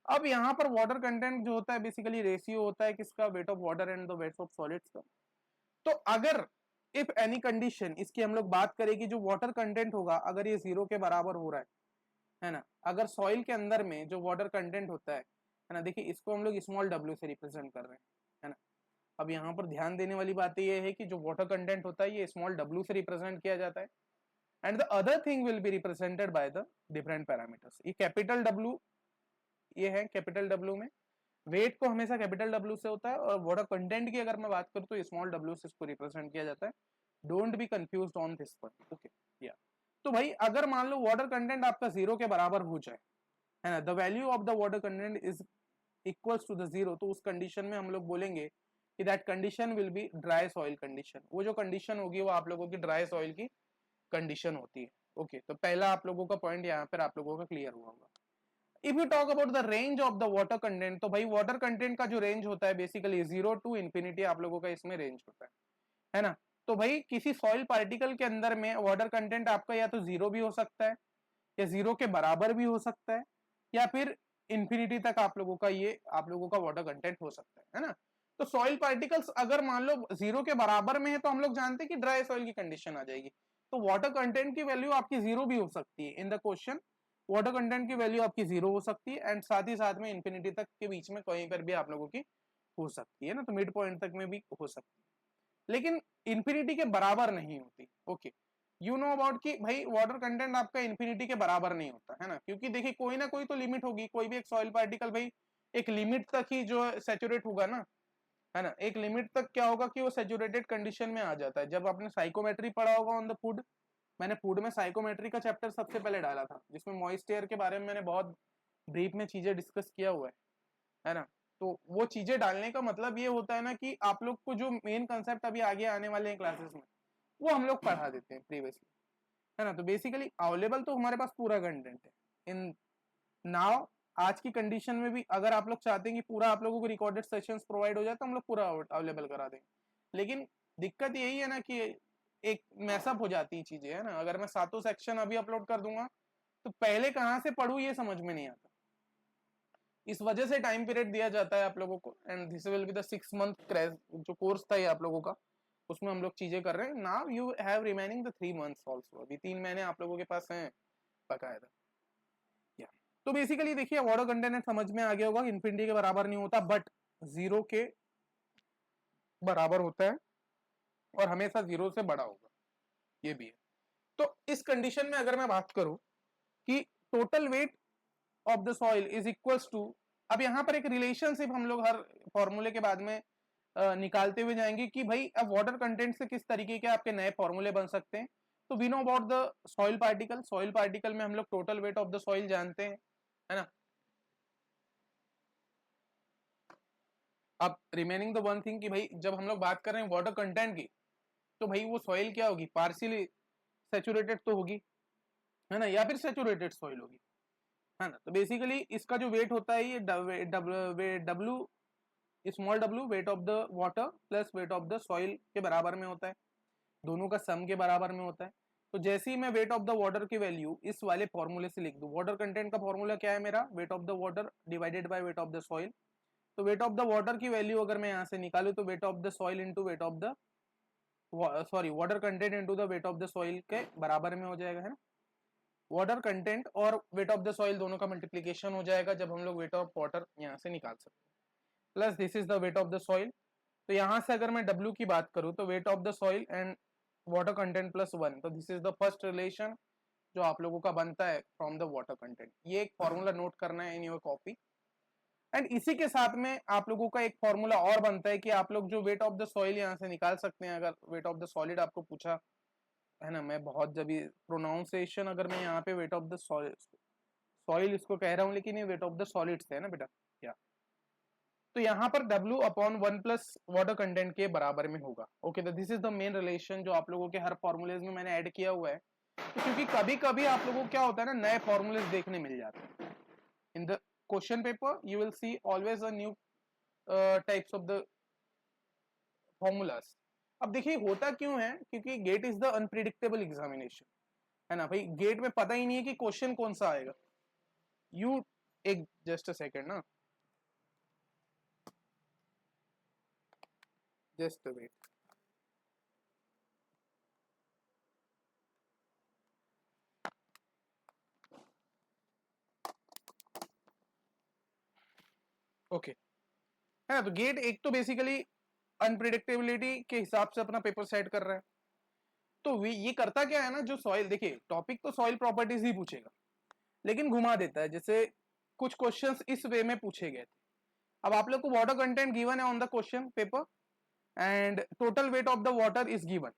अब यहाँ पर वाटर कंटेंट जो होता है बेसिकली रेशियो होता है किसका? Wait of water and the weight of solids का। तो अगर इफ एनी कंडीशन, इसकी हम लोग बात करें कि जो वाटर कंटेंट होगा अगर ये 0 के बराबर हो रहा है ना, अगर सॉइल के अंदर में जो वाटर कंटेंट होता है ना, देखिए इसको हम लोग स्मॉल डब्ल्यू से रिप्रेजेंट कर रहे हैं, है ना। अब यहाँ पर ध्यान देने वाली बात ये है कि जो वाटर कंटेंट होता है ये स्मॉल डब्ल्यू से रिप्रेजेंट किया जाता है, and the other thing will be represented by the different parameters. ये कैपिटल डब्ल्यू ये है कैपिटल डब्ल्यू में, वेट को हमेशा कैपिटल डब्ल्यू से होता है, और वाटर कंटेंट की अगर मैं बात करूँ तो स्मॉल डब्ल्यू से इसको रिप्रेजेंट किया जाता है। Don't be confused on this point, okay या। तो भाई अगर मान लो वाटर कंटेंट आपका 0 के बराबर हो जाए, है ना, the value of the water content is equals to the 0, तो उस कंडीशन में हम लोग बोलेंगे कि that condition will be dry soil condition. वो जो कंडीशन होगी वो आप लोगों की ड्राई सॉइल की कंडीशन होती है। ओके, तो पहला आप लोगों का पॉइंट यहाँ पर आप लोगों का क्लियर हुआ होगा। If you talk about the range of the water content, तो भाई वाटर कंटेंट का जो रेंज होता है बेसिकली 0 टू इंफिनिटी आप लोगों का इसमें रेंज होता है ना। तो भाई किसी सॉइल पार्टिकल के अंदर में वाटर कंटेंट आपका या तो 0 भी हो सकता है, या 0 के बराबर भी हो सकता है, या फिर इंफिनिटी तक आप लोगों का ये आप लोगों का वाटर कंटेंट हो सकता है ना। तो सॉइल पार्टिकल्स अगर मान लो 0 के बराबर में है तो हम लोग जानते हैं कि ड्राई सॉइल की कंडीशन आ जाएगी। तो वाटर कंटेंट की वैल्यू आपकी 0 भी हो सकती है इन द क्वेश्चन, वाटर कंटेंट की वैल्यू आपकी 0 हो सकती है, एंड साथ ही साथ में इंफिनिटी तक के बीच में कहीं पर भी आप लोगों की हो सकती है ना, तो मिड पॉइंट तक में भी हो सकती है, लेकिन इंफिनिटी के बराबर नहीं होती। ओके, यू नो अबाउट कि भाई वाटर कंटेंट आपका इंफिनिटी के बराबर नहीं होता है ना, क्योंकि देखिए कोई ना कोई तो लिमिट होगी, कोई भी एक सॉइल पार्टिकल भाई एक लिमिट तक ही जो सैचुरेट होगा ना, है ना, एक लिमिट तक क्या होगा कि वो सैचुरेटेड कंडीशन में आ जाता है। जब आपने साइकोमेट्री पढ़ा होगा ऑन द फूड, मैंने फूड में साइकोमेट्री का चैप्टर सबसे पहले डाला था, जिसमें मॉइस्ट एयर के बारे में मैंने बहुत ब्रीफ में चीजें डिस्कस किया हुआ है ना। तो वो चीजें डालने का मतलब ये होता है ना कि आप लोग को जो मेन कंसेप्ट अभी आगे आने वाले हैं क्लासेस में वो हम लोग पढ़ा देते हैं प्रीवियसली, है ना। तो बेसिकली अवेलेबल तो हमारे पास पूरा कंटेंट है इन नाउ। आज की कंडीशन में भी अगर आप लोग चाहते हैं कि पूरा आप लोगों को रिकॉर्डेड सेशंस प्रोवाइड हो जाए तो हम लोग पूरा अवेलेबल करा देंगे, लेकिन दिक्कत यही है ना कि एक मैसअप हो जाती है चीजें, है ना। अगर मैं सातों सेक्शन अभी अपलोड कर दूंगा तो पहले कहाँ से पढ़ूं ये समझ में नहीं आता, इस वजह से टाइम पीरियड दिया जाता है आप लोगों को, and this will be the 6 month जो कोर्स था ये आप लोगों का, उसमें हम लोग चीजें कर रहे हैं। Now you have remaining the 3 months also, अभी 3 महीने आप लोगों के पास हैं बकायदा। या तो बेसिकली देखिए वाटर कंटेंट समझ में आ गया होगा, इन्फिनिटी के बराबर नहीं होता बट 0 के बराबर होता है और हमेशा 0 से बड़ा होगा, ये भी है। तो इस कंडीशन में अगर मैं बात करूं कि total weight of the soil is equals to, अब यहाँ पर एक रिलेशनशिप हम लोग हर फॉर्मूले के बाद में निकालते हुए जाएंगे कि भाई अब वाटर कंटेंट से किस तरीके के आपके नए फॉर्मूले बन सकते हैं। तो we know about the soil particle, soil particle में हम लोग total weight of the soil जानते हैं, है ना। अब रिमेनिंग द वन थिंग कि भाई जब हम लोग बात कर रहे हैं वाटर कंटेंट की, तो भाई वो सॉइल क्या होगी? पार्शियली सैचुरेटेड तो होगी, है ना, या फिर सैचुरेटेड सॉइल होगी, है ना। तो बेसिकली इसका जो वेट होता है ये W small W wait of the water plus wait of the soil के बराबर में होता है, दोनों का सम के बराबर में होता है। तो जैसे ही मैं वेट ऑफ द वाटर की वैल्यू इस वाले फॉर्मूले से लिख दूं, वाटर कंटेंट का फॉर्मूला क्या है मेरा, wait of the water divided by weight of the soil. तो वेट ऑफ द वाटर की वैल्यू अगर मैं यहाँ से निकालू तो wait of the soil into weight of the sorry water content into the weight of the soil के बराबर में हो जाएगा, है ना। वाटर कंटेंट और वेट ऑफ द सॉइल दोनों का मल्टीप्लीकेशन हो जाएगा जब हम लोग वेट ऑफ वाटर यहाँ से निकाल सकते हैं, plus this is the weight of the soil. तो यहाँ से अगर मैं W की बात करूँ तो wait of the soil and water content plus 1, तो this is the first relation जो आप लोगों का बनता है फ्रॉम द वाटर कंटेंट। ये एक फॉर्मूला नोट करना है इन योर कॉपी। एंड इसी के साथ में आप लोगों का एक फॉर्मूला और बनता है कि आप लोग जो वेट ऑफ द सॉइल यहाँ से निकाल सकते हैं। अगर वेट ऑफ द सॉलिड आपको पूछा है ना, मैं बहुत जब प्रोनाउंसिएशन अगर मैं यहाँ पे वेट ऑफ द सॉइल इसको कह रहा हूँ, लेकिन ये वेट ऑफ द सॉलिड्स है ना बेटा, क्या। तो यहाँ पर W upon 1 plus water content के बराबर में होगा। ओके, तो this is the main relation जो आप लोगों के हर फॉर्मूलेज में मैंने ऐड किया हुआ है। तो क्योंकि कभी कभी आप लोगों को क्या होता है ना, नए फॉर्मूलेज देखने मिल जाते हैं in the question paper. You will see always a new types of the formulas. अब देखिए होता क्यों है, क्योंकि GATE is the unpredictable examination, है ना भाई। गेट में पता ही नहीं है कि क्वेश्चन कौन सा आएगा। यू एक जस्ट अ सेकेंड ना, जस्ट वेट। ओके, है ना। तो गेट एक तो बेसिकली अनप्रिडिक्टेबिलिटी के हिसाब से अपना पेपर सेट कर रहा है। तो ये करता क्या है ना, जो सॉइल, देखिए टॉपिक तो सॉइल प्रॉपर्टीज ही पूछेगा, लेकिन घुमा देता है। जैसे कुछ क्वेश्चंस इस वे में पूछे गए थे। अब आप लोग को वाटर कंटेंट गिवन है on the question paper and total weight of the water is given.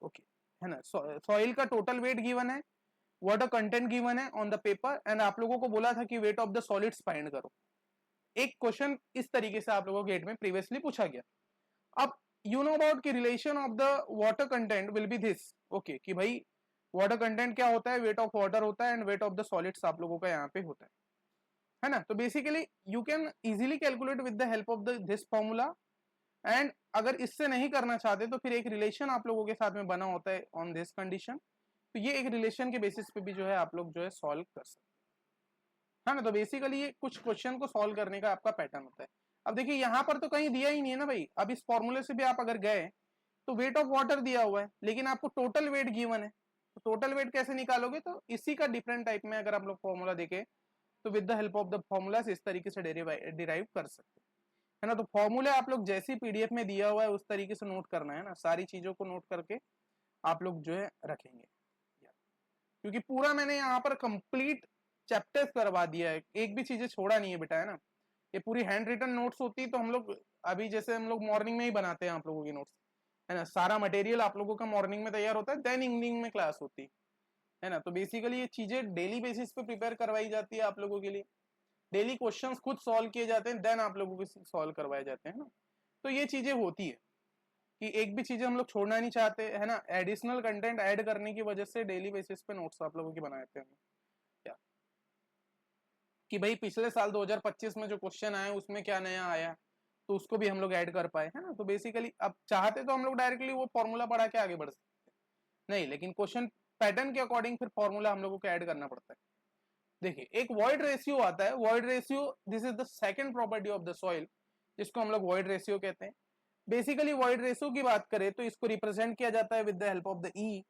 Okay, है ना। सॉइल का टोटल वेट गिवन है, वाटर कंटेंट गिवन है ऑन द पेपर, एंड आप लोगों को बोला था कि wait of the solids find करो। एक क्वेश्चन इस तरीके से आप लोगों को गेट में प्रीवियसली पूछा गया। अब यू नो अबाउट की relation of the water content will B this. Okay, कि भाई वाटर कंटेंट क्या होता है, वेट ऑफ वाटर होता है, and wait of the solids आप लोगों का यहाँ पे होता है ना। तो basically you can easily calculate with the help of the this formula. And अगर इससे नहीं करना चाहते तो फिर एक रिलेशन आप लोगों के साथ में बना होता है ऑन दिस कंडीशन। तो ये एक रिलेशन के बेसिस पे भी जो है आप लोग जो है सॉल्व कर सकते हैं, है ना। तो बेसिकली ये कुछ क्वेश्चन को सॉल्व करने का आपका पैटर्न होता है। अब देखिए यहाँ पर तो कहीं दिया ही नहीं है ना भाई। अब इस फॉर्मूले से भी आप अगर गए तो वेट ऑफ वाटर दिया हुआ है, लेकिन आपको टोटल वेट गिवन है। तो टोटल वेट कैसे निकालोगे, तो इसी का डिफरेंट टाइप में अगर आप लोग फॉर्मूला देखें तो with the help of the formulas इस तरीके से डिराइव कर सकते हैं, है ना। तो फॉर्मूले आप लोग जैसी पीडीएफ में दिया हुआ है उस तरीके से नोट करना है ना, सारी चीजों को नोट करके आप लोग जो है रखेंगे। क्योंकि पूरा मैंने यहाँ पर कंप्लीट चैप्टर्स करवा दिया है, एक भी चीजें छोड़ा नहीं है बेटा, है ना। ये पूरी हैंड रिटन नोट्स होती है। तो हम लोग अभी जैसे हम लोग मॉर्निंग में ही बनाते हैं आप लोगों की नोट्स, है ना। सारा मटेरियल आप लोगों का मॉर्निंग में तैयार होता है, देन इवनिंग में क्लास होती है ना। तो बेसिकली ये चीजें डेली बेसिस पे प्रिपेयर करवाई जाती है आप लोगों के लिए। डेली क्वेश्चंस खुद सॉल्व किए जाते हैं, देन आप लोगों को सॉल्व करवाए जाते हैं ना। तो ये चीजें होती है कि एक भी चीजें हम लोग छोड़ना नहीं चाहते, है ना। एडिशनल कंटेंट ऐड करने की वजह से डेली बेसिस पे नोट्स आप लोगों की बनाते हैं क्या, कि भाई पिछले साल 2025 में जो क्वेश्चन आए उसमें क्या नया आया, तो उसको भी हम लोग ऐड कर पाए, है ना। तो बेसिकली अब चाहते तो हम लोग डायरेक्टली वो फॉर्मूला पढ़ा के आगे बढ़ सकते हैं, नहीं, लेकिन क्वेश्चन पैटर्न के अकॉर्डिंग फिर फॉर्मूला हम लोगों को ऐड करना पड़ता है। देखिए एक वॉइड रेशियो आता है, void ratio this is the second property of the soil, जिसको हम लोग वॉइड रेशियो कहते हैं। बेसिकली वॉइड रेशियो की बात करें तो इसको रिप्रेजेंट किया जाता है with the help of the E,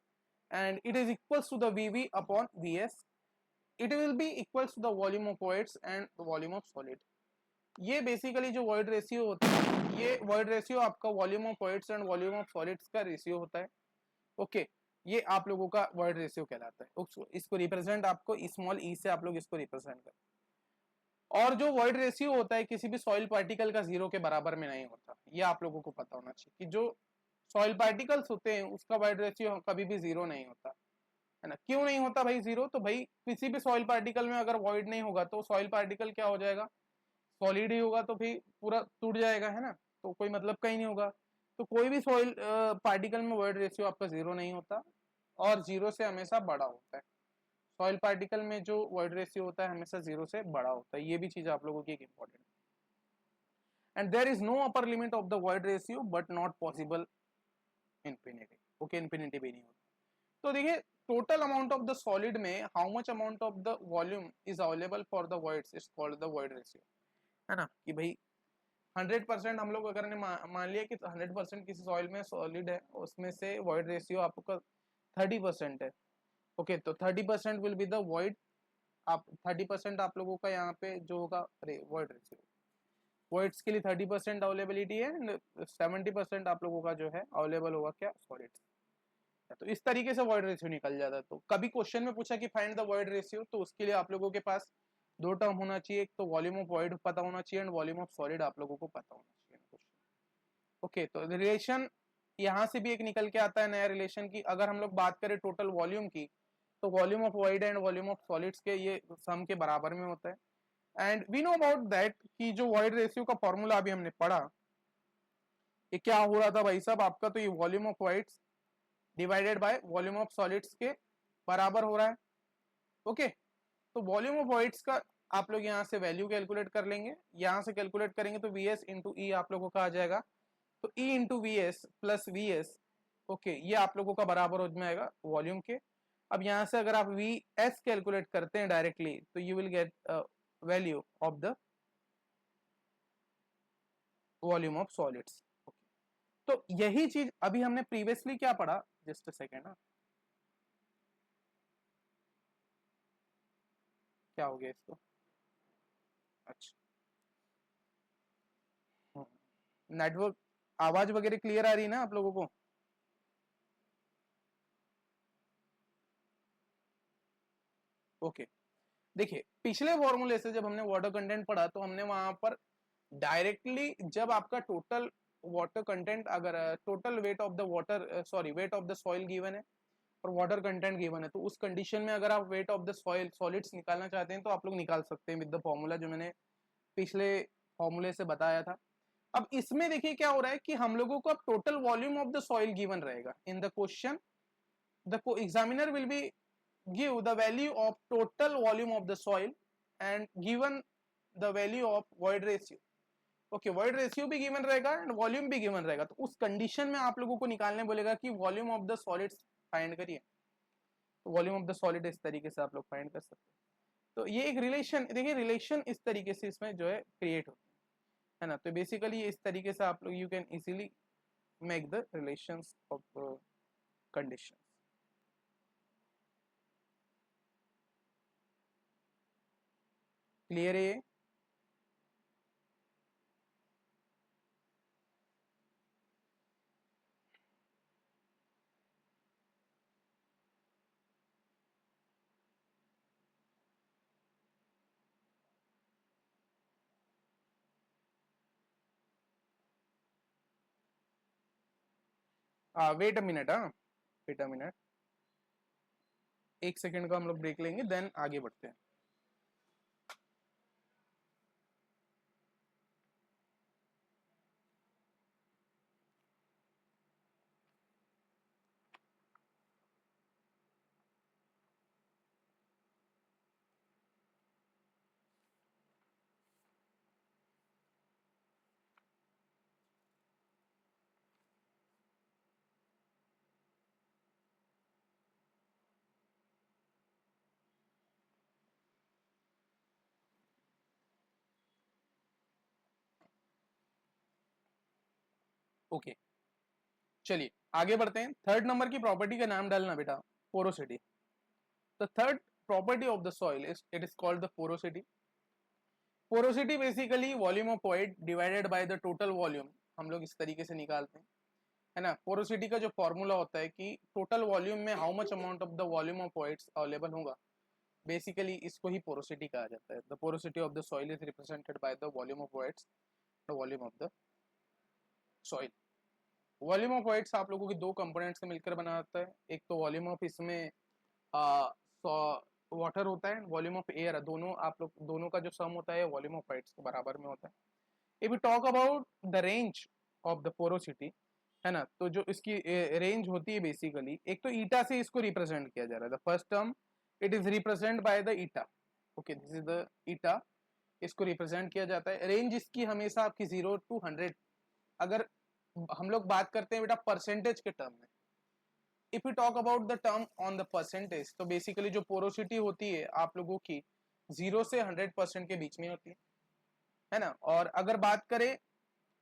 and it is equals to the VV upon VS. It will be equals to the volume of voids and the volume of solid. ये बेसिकली जो वॉइड रेशियो होता है, ये वॉइड रेशियो आपका volume of voids and volume of solids का रेशियो होता है। ओके, ये आप लोगों का वॉइड रेशियो कहलाता है। इसको रिप्रेजेंट आपको स्मॉल ई से आप लोग इसको रिप्रेजेंट कर। और जो वॉइड रेशियो होता है किसी भी सॉइल पार्टिकल का जीरो के बराबर में नहीं होता, ये आप लोगों को पता होना चाहिए कि जो सॉइल पार्टिकल्स होते हैं उसका वॉइड रेशियो कभी भी जीरो नहीं होता, है ना। क्यों नहीं होता भाई जीरो, तो भाई किसी भी सॉइल पार्टिकल में अगर वॉइड नहीं होगा तो सॉइल पार्टिकल क्या हो जाएगा, सॉलिड ही होगा, तो फिर पूरा टूट जाएगा, है ना। तो कोई मतलब का ही नहीं होगा। तो कोई भी सॉइल पार्टिकल में वॉइड रेशियो आपका जीरो नहीं होता, और जीरो से हमेशा बड़ा होता है। सॉइल पार्टिकल में जो वॉइड रेशियो होता है हमेशा जीरो से बड़ा होता है, ये भी चीज आप लोगों की एक important. And there is no upper limit of the void ratio but not possible infinity. Okay, infinity भी नहीं होता। तो देखिए total amount of the solid में how much amount of the volume is available for the voids is called the void ratio, है ना, कि भाई 100% हम लोग अगर ने मान लिया कि 100% किसी सॉइल में सॉलिड है, उसमें से वॉइड रेशियो आपका 30% है। ओके, तो 30% विल बी द वॉइड, आप 30% आप लोगों का यहाँ पे जो होगा वॉइड रेशियो, वॉइड्स के लिए 30% अवेलेबिलिटी है एंड 70% आप लोगों का जो है अवेलेबल होगा क्या, सॉलिड्स। तो इस तरीके से वॉइड रेशियो निकल जाता है। तो कभी क्वेश्चन में पूछा कि फाइंड द वॉइड रेशियो, तो उसके लिए आप लोगों के पास दो टर्म होना चाहिए, एक तो वॉल्यूम ऑफ वॉइड पता होना चाहिए एंड वॉल्यूम ऑफ सॉलिड आप लोगों को पता होना चाहिए क्वेश्चन। ओके, तो रिलेशन यहाँ से भी एक निकल के आता है नया रिलेशन की, अगर हम लोग बात करें टोटल वॉल्यूम की, तो volume of void and volume of solids के ये सम के बराबर में होता है। And we know about that कि जो वॉइड रेशियो का फॉर्मूला अभी हमने पढ़ा, ये क्या हो रहा था भाई साहब आपका, तो ये volume of voids divided by volume of solids के बराबर हो रहा है। ओके, तो वॉल्यूम ऑफ वॉइड्स का आप लोग यहाँ से वैल्यू कैलकुलेट कर लेंगे, यहाँ से कैलकुलेट करेंगे तो वी एस इंटू ई आप लोगों का आ जाएगा, तो E into V S plus V S, okay, ये आप लोगों का बराबर हो जाएगा वॉल्यूम के। अब यहाँ से अगर आप वी एस कैलकुलेट करते हैं डायरेक्टली, तो you will get value of the volume of solids. तो यही चीज अभी हमने प्रीवियसली क्या पढ़ा, जस्ट अ सेकेंड, क्या हो गया इसको, अच्छा, नेटवर्क आवाज वगैरह क्लियर आ रही है ना आप लोगों को? ओके, देखिए पिछले फॉर्मूले से जब हमने वाटर कंटेंट पढ़ा, तो हमने वहां पर डायरेक्टली जब आपका टोटल वाटर कंटेंट, अगर total weight of the water sorry wait of the soil given है और वाटर कंटेंट गिवन है, तो उस कंडीशन में अगर आप wait of the soil solids निकालना चाहते हैं, तो आप लोग निकाल सकते हैं विद द फॉर्मूला जो मैंने पिछले फॉर्मूले से बताया था। अब इसमें देखिए क्या हो रहा है कि हम लोगों को अब total volume of the soil given रहेगा in the question, the examiner will be give the value of total volume of the soil and given the value of void ratio। Okay, void ratio भी given रहेगा एंड वॉल्यूम भी given रहेगा, तो उस कंडीशन में आप लोगों को निकालने बोलेगा कि volume of the solids find करिए, तो वॉल्यूम ऑफ द सॉलिड इस तरीके से आप लोग फाइंड कर सकते हैं। तो ये एक रिलेशन, देखिए रिलेशन इस तरीके से इसमें जो है क्रिएट होती है ना, तो बेसिकली इस तरीके से आप लोग you can easily make the relations of condition. Clear है ये? वेट अ मिनट, हाँ वेट अ मिनट, एक सेकंड का हम लोग ब्रेक लेंगे, देन आगे बढ़ते हैं। ओके, चलिए आगे बढ़ते हैं। थर्ड नंबर की प्रॉपर्टी का नाम डालना बेटा, porosity. The third property of the soil is it is called the porosity. Porosity basically volume of void divided by the total volume, हम लोग इस तरीके से निकालते हैं, है ना। पोरोसिटी का जो फॉर्मूला होता है कि टोटल वॉल्यूम में how much amount of the volume of voids available होगा, बेसिकली इसको ही पोरोसिटी कहा जाता है। The porosity of the soil is represented by the volume of voids, the volume of the soil. Volume of voids आप लोगों की दो कंपोनेंट से मिलकर बनाता है, एक तो वॉल्यूम ऑफ इसमें वाटर होता है, वॉल्यूम ऑफ एयर, दोनों आप लोग दोनों का जो सम होता है वॉल्यूम ऑफ वॉइड्स के बराबर में होता है। If you talk about the range of the porosity, है ना, तो जो इसकी रेंज होती है बेसिकली, एक तो ईटा से इसको रिप्रेजेंट किया जा रहा है, the first term it is represent by the eta. Okay, this is the eta, इसको रिप्रेजेंट किया जाता है। रेंज इसकी हमेशा आपकी 0 to 100, अगर हम लोग बात करते हैं बेटा परसेंटेज के टर्म में, if you talk about the term on the percentage, तो बेसिकली जो पोरोसिटी होती है आप लोगों की 0 से 100% के बीच में होती है ना। और अगर बात करें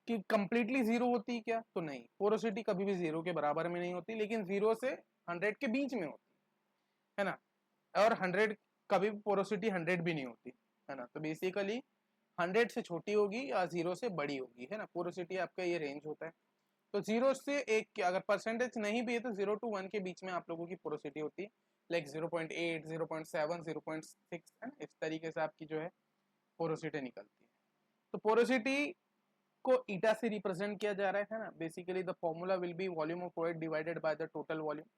कि कंप्लीटली जीरो होती है क्या, तो नहीं, पोरोसिटी कभी भी जीरो के बराबर में नहीं होती, लेकिन 0 से 100 के बीच में होती है ना। और 100 कभी पोरोसिटी 100 भी नहीं होती है ना। तो बेसिकली 100 से छोटी होगी या 0 से बड़ी होगी, है ना। पोरोसिटी आपका ये रेंज होता है। तो 0 से 1 के अगर परसेंटेज नहीं भी है तो 0 to 1 के बीच में आप लोगों की पोरोसिटी होती है, लाइक 0.8, 0.7, 0.6, है ना। इस तरीके से आपकी जो है पोरोसिटी निकलती है। तो पोरोसिटी को ईटा से रिप्रेजेंट किया जा रहा है ना। Basically the formula will be volume of fluid divided by the total volume.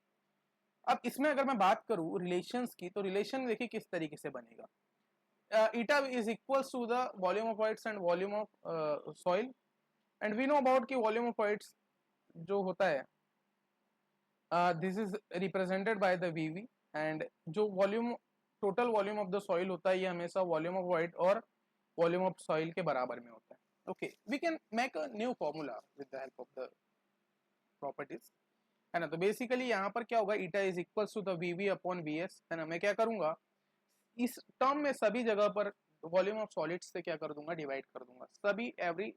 अब इसमें अगर मैं बात करूं रिलेशंस की, तो रिलेशन देखिए किस तरीके से बनेगा। Eta is equals to the volume of fluids and volume of soil, and we know about कि वॉल्यूम ऑफ फ्लूइड्स जो होता है this is represented by the V V, and जो volume total volume of the soil होता है ये हमेशा वॉल्यूम ऑफ फ्लूइड और वॉल्यूम ऑफ सॉइल के बराबर में होता है। Okay, we can make a new formula with the help of the properties, है ना। तो बेसिकली यहाँ पर क्या होगा, eta is equals to the VV upon V S, है ना। मैं क्या करूंगा इस टर्म में सभी जगह पर वॉल्यूम ऑफ सॉलिड्स से क्या कर दूंगा, डिवाइड कर दूंगा सभी एवरी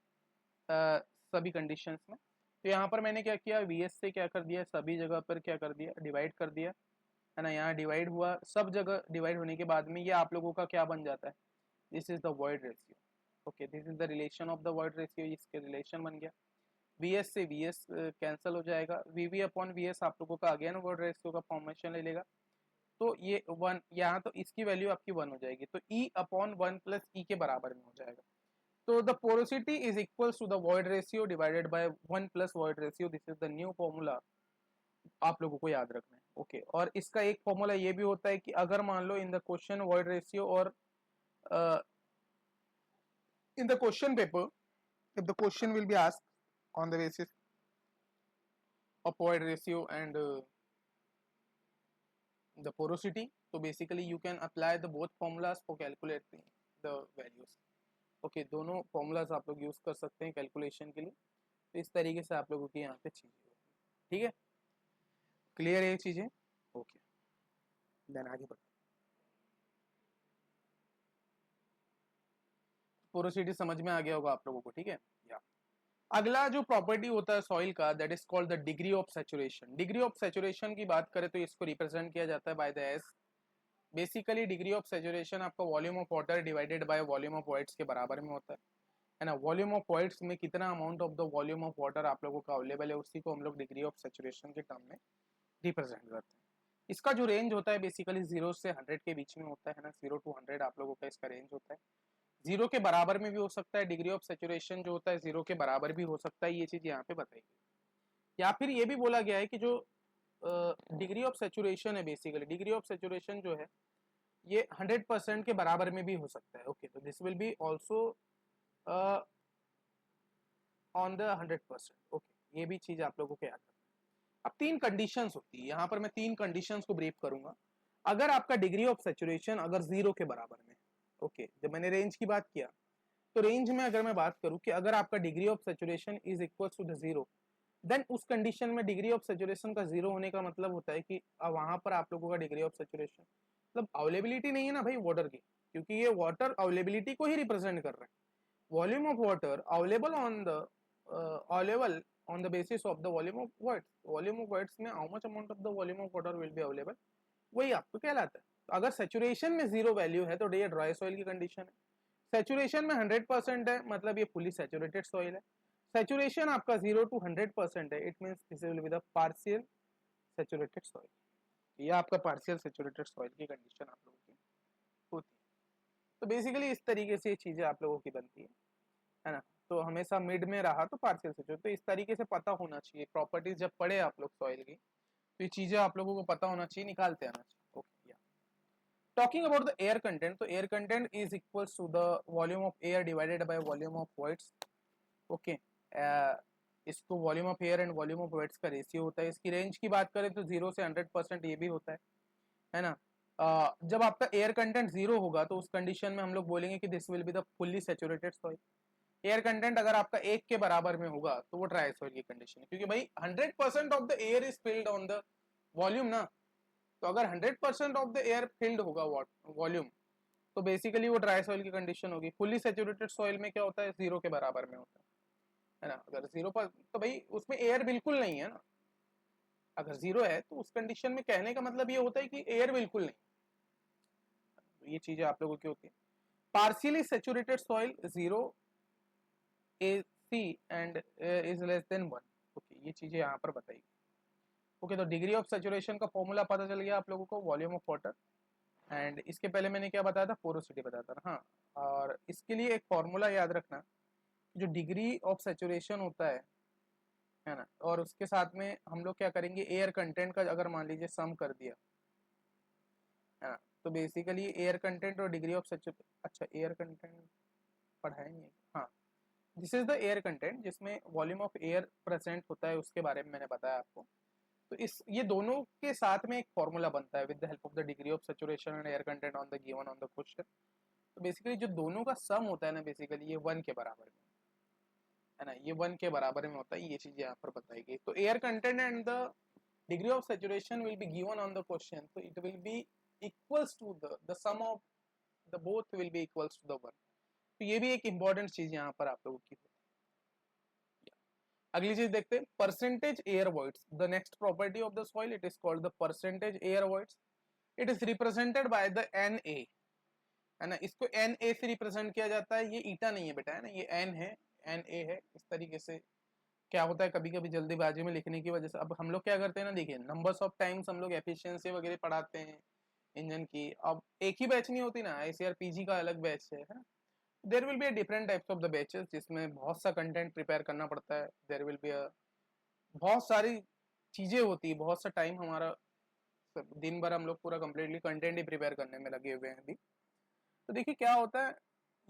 सभी कंडीशंस में। तो यहाँ पर मैंने क्या किया, वी एस से क्या कर दिया, सभी जगह पर क्या कर दिया, डिवाइड कर दिया, है ना। यहाँ डिवाइड हुआ, सब जगह डिवाइड होने के बाद में ये आप लोगों का क्या बन जाता है, this is the void ratio. Okay, this is the relation of the void ratio, इसके रिलेशन बन गया। वी एस से वी एस कैंसिल हो जाएगा, V V upon V S आप लोगों का अगेन वॉइड रेशियो का फॉर्मेशन ले लेगा। तो ये 1 यहाँ, तो इसकी वैल्यू आपकी 1 हो जाएगी, तो ई अपॉन 1 प्लस ई के बराबर में हो जाएगा। तो the porosity is equals to the void ratio divided by 1 plus void ratio, this is the new formula आप लोगों को याद रखना है। ओके, और इसका एक फॉर्मूला ये भी होता है कि अगर मान लो in the question void ratio और in the question paper, if the question will be asked on the basis of void ratio and the porosity, so basically you can apply the both formulas for calculating the values. Okay, दोनों formulas आप लोग यूज कर सकते हैं कैलकुलेशन के लिए। तो इस तरीके से आप लोगों की यहाँ पे चीजें होगी, ठीक है। क्लियर है ये चीजें? ओके, देन आगे बढ़ो। पोरोसिटी समझ में आ गया होगा आप लोगों को, ठीक है। या अगला जो प्रॉपर्टी होता है सॉइल का, that is called the degree of saturation. Degree of saturation की बात करें तो इसको रिप्रेजेंट किया जाता है by the S. Basically degree of saturation आपका volume of water divided by volume of voids के बराबर में होता है ना। वॉल्यूम ऑफ वॉइड्स में कितना amount of the volume of water आप लोगों का अवेलेबल है, उसी को हम लोग डिग्री ऑफ सैचुरेशन के टर्म में रिप्रेजेंट करते हैं। इसका जो रेंज होता है बेसिकली 0 से 100 के बीच में होता है ना। 0 to 100 आप लोगों का इसका रेंज होता है। 0 के बराबर में भी हो सकता है, डिग्री ऑफ सैचुरेशन जो होता है 0 के बराबर भी हो सकता है, ये चीज यहाँ पे बताई गई। या फिर ये भी बोला गया है कि जो डिग्री ऑफ सैचुरेशन है, बेसिकली डिग्री ऑफ सैचुरेशन जो है ये 100% के बराबर में भी हो सकता है। ओके, तो this will B also on the 100%। Okay, ये भी चीज आप लोगों को याद रखना है। अब 3 कंडीशंस होती है, यहाँ पर मैं 3 कंडीशंस को ब्रीफ करूंगा। अगर आपका डिग्री ऑफ सैचुरेशन अगर 0 के बराबर में, ओके, जब मैंने रेंज की बात किया तो रेंज में अगर मैं बात करूं कि अगर आपका degree of saturation is equal to the 0, then उस कंडीशन में डिग्री ऑफ सैचुरेशन का 0 होने का मतलब होता है कि वहां पर आप लोगों का डिग्री ऑफ सैचुरेशन मतलब अवेलेबिलिटी नहीं है ना भाई वाटर की, क्योंकि ये वाटर अवेलेबिलिटी को ही रिप्रेजेंट कर रहा है। Volume of water available on the available on the basis of the volume of voids, volume of voids में how much amount of the volume of water will be available, वही आपको कहलाता है। तो अगर सैचुरेशन में 0 वैल्यू है तो ये ड्राई सॉइल की कंडीशन है। सैचुरेशन में 100% है, मतलब ये फुली सैचुरेटेड सॉइल है। सैचुरेशन आपका 0 to 100% है, it means this will be the partial saturated soil. ये आपका पार्शियल सैचुरेटेड सॉइल की कंडीशन आप लोगों की होती है। तो बेसिकली इस तरीके से ये चीजें आप लोगों की बनती है ना। तो हमेशा मिड में रहा तो पार्शियल सैचुरेटेड, तो इस तरीके से पता होना चाहिए प्रॉपर्टीज जब पढ़े आप लोग सॉइल की, तो ये चीजें आप लोगों को पता होना चाहिए, निकालते आना चाहिए। Okay, talking about the air content, तो air content is equals to the volume of air divided by volume of voids. Okay, इसको volume of air and volume of voids का रेशियो होता है। इसकी रेंज की बात करें तो 0 से 100% ये भी होता है ना। जब आपका एयर कंटेंट 0 होगा तो उस कंडीशन में हम लोग बोलेंगे कि this will be the fully saturated soil. Air content अगर आपका 1 के बराबर में होगा तो वो ड्राई सॉइल की कंडीशन है, क्योंकि भाई 100% of the air is filled on the volume ना, तो अगर 100% ऑफ द एयर फिल्ड होगा वॉल्यूम, तो बेसिकली वो ड्राई सॉइल की कंडीशन होगी। फुली सेचुरेटेड सॉइल में क्या होता है, जीरो के बराबर में होता है ना। अगर जीरो पर, तो भाई उसमें एयर बिल्कुल नहीं है ना। अगर जीरो है तो उस कंडीशन में कहने का मतलब ये होता है कि एयर बिल्कुल नहीं। तो ये चीजें आप लोगों की होती है। Partially saturated soil zero AC and is less than 1। Okay, ये चीजें यहाँ पर बताई। ओके, तो डिग्री ऑफ सेचुरेशन का फॉर्मूला पता चल गया आप लोगों को, वॉल्यूम ऑफ वाटर। एंड इसके पहले मैंने क्या बताया था, पोरोसिटी बताया था। हाँ, और इसके लिए एक फॉर्मूला याद रखना, जो डिग्री ऑफ सेचुरेशन होता है ना, और उसके साथ में हम लोग क्या करेंगे, एयर कंटेंट का अगर मान लीजिए सम कर दिया है ना, तो बेसिकली एयर कंटेंट और डिग्री ऑफ सेचुरेशन, अच्छा एयर कंटेंट पढ़ा है नहीं, हाँ, this is the air content, जिसमें वॉल्यूम ऑफ एयर प्रेजेंट होता है, उसके बारे में मैंने बताया आपको। तो इस ये दोनों के साथ में एक फॉर्मूला बनता है with the help of the degree of saturation and air content on the given on the question. तो बेसिकली जो दोनों का सम होता है ना, बेसिकली ये 1 के बराबर में है ना, ये 1 के बराबर में होता है। ये चीजें यहाँ पर बताई गई। तो air content and the degree of saturation will be given on the question, तो it will be equals to the sum of the both will be equals to the 1। तो ये भी एक इंपॉर्टेंट चीज यहाँ पर आप लोगों की। अगली चीज देखते हैं, percentage air voids, the next property of the soil, it is called the percentage air voids. It is represented by the Na, है ना। इसको Na से रिप्रेजेंट किया जाता है, ये ईटा नहीं है बेटा, है ना, ये N है, Na है। इस तरीके से क्या होता है, कभी कभी जल्दीबाजी में लिखने की वजह से, अब हम लोग क्या करते हैं ना, देखिए नंबर्स ऑफ टाइम्स हम लोग एफिशिएंसी वगैरह पढ़ाते हैं इंजन की। अब एक ही बैच नहीं होती ना, ICRPG का अलग बैच है ना। There will be a different types of the batches, जिसमें बहुत सा कंटेंट प्रिपेयर करना पड़ता है। देर विल बी बहुत सारी चीजें होती है, बहुत सा टाइम हमारा, दिन भर हम लोग पूरा कंप्लीटली कंटेंट ही प्रिपेयर करने में लगे हुए हैं अभी। तो देखिए क्या होता है,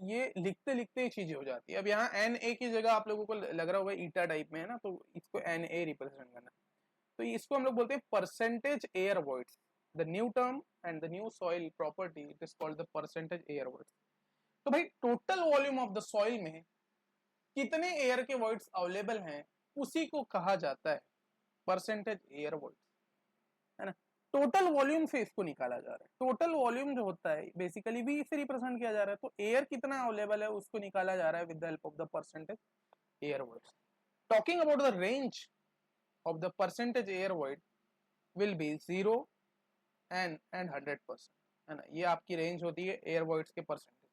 ये लिखते लिखते ही चीजें हो जाती है। अब यहाँ Na की जगह आप लोगों को लग रहा होगा ईटा टाइप में है ना, तो इसको Na रिप्रेजेंट करना, तो इसको हम लोग बोलते हैं percentage air voids. The new term and the new soil property, it is called the percentage air voids. तो भाई total volume of the soil में कितने एयर के वॉइड्स अवेलेबल हैं, उसी को कहा जाता है परसेंटेज एयर वॉइड्स, है ना। टोटल वॉल्यूम से इसको निकाला जा रहा है। टोटल वॉल्यूम जो होता है बेसिकली भी इसे रिप्रेजेंट किया जा रहा है, तो एयर कितना अवेलेबल है उसको निकाला जा रहा है with the help of the percentage air voids. Talking about the range of the percentage air void will be 0 and 100%, है ना। ये आपकी रेंज होती है एयर वॉइड्स के परसेंटेज,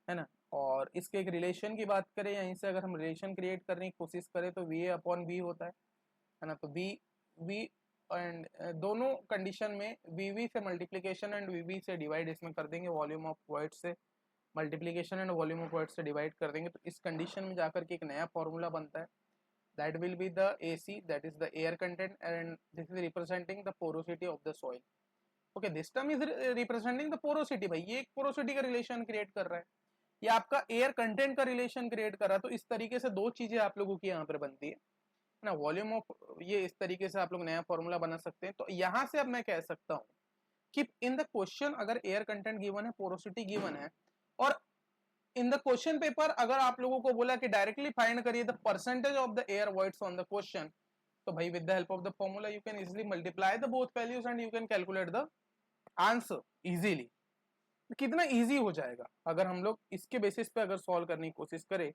है ना। और इसके एक रिलेशन की बात करें, यहीं से अगर हम रिलेशन क्रिएट करने की कोशिश करें, तो VA/V होता है ना। तो V एंड दोनों कंडीशन में VV से मल्टीप्लीकेशन एंड VB से डिवाइड इसमें कर देंगे, वॉल्यूम ऑफ वॉइड से multiplication and volume of void से डिवाइड कर देंगे। तो इस कंडीशन में जाकर के एक नया फॉर्मूला बनता है, that will be the AC, that is the air content, and this is representing the porosity of the soil. Okay, this term is representing the porosity. भाई ये एक पोरोसिटी का रिलेशन क्रिएट कर रहा है, ये आपका एयर कंटेंट का रिलेशन क्रिएट कर रहा है। तो इस तरीके से दो चीजें आप लोगों की यहाँ पर बनती है ना, वॉल्यूम ऑफ, ये इस तरीके से आप लोग नया फॉर्मूला बना सकते हैं। तो यहां से अब मैं कह सकता हूं कि इन द क्वेश्चन अगर एयर कंटेंट गिवन है, पोरोसिटी गिवन है, और इन द क्वेश्चन पेपर अगर आप लोगों को बोला कि डायरेक्टली फाइंड करिए the percentage of the air voids on the question, तो भाई with the help of the formula you can easily multiply the both values and you can calculate the answer easily. कितना इजी हो जाएगा अगर हम लोग इसके बेसिस पे अगर सॉल्व करने की कोशिश करें,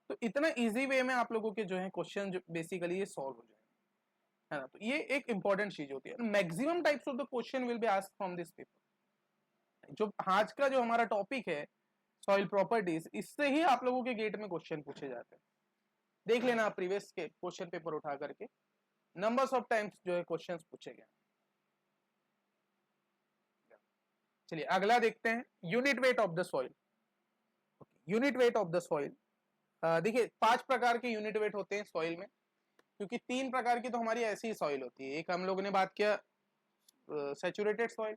तो इतना इजी वे में आप लोगों के जो है क्वेश्चन जो बेसिकली ये सॉल्व हो जाएगा, है ना। तो ये एक इंपॉर्टेंट चीज होती है। Maximum types of the question will be asked from this paper. जो आज का जो हमारा टॉपिक है सॉइल प्रॉपर्टीज, इससे ही आप लोगों के गेट में क्वेश्चन पूछे जाते हैं। देख लेना आप प्रीवियस के क्वेश्चन पेपर उठा करके, नंबर्स ऑफ टाइम्स जो है क्वेश्चंस पूछे गए। चलिए अगला देखते हैं, unit weight of the soil. Unit weight of the soil, देखिए 5 प्रकार के यूनिट वेट होते हैं सॉइल में, क्योंकि 3 प्रकार की तो हमारी ऐसी ही सॉइल होती है। एक हम लोगों ने बात किया सैचुरेटेड सॉइल,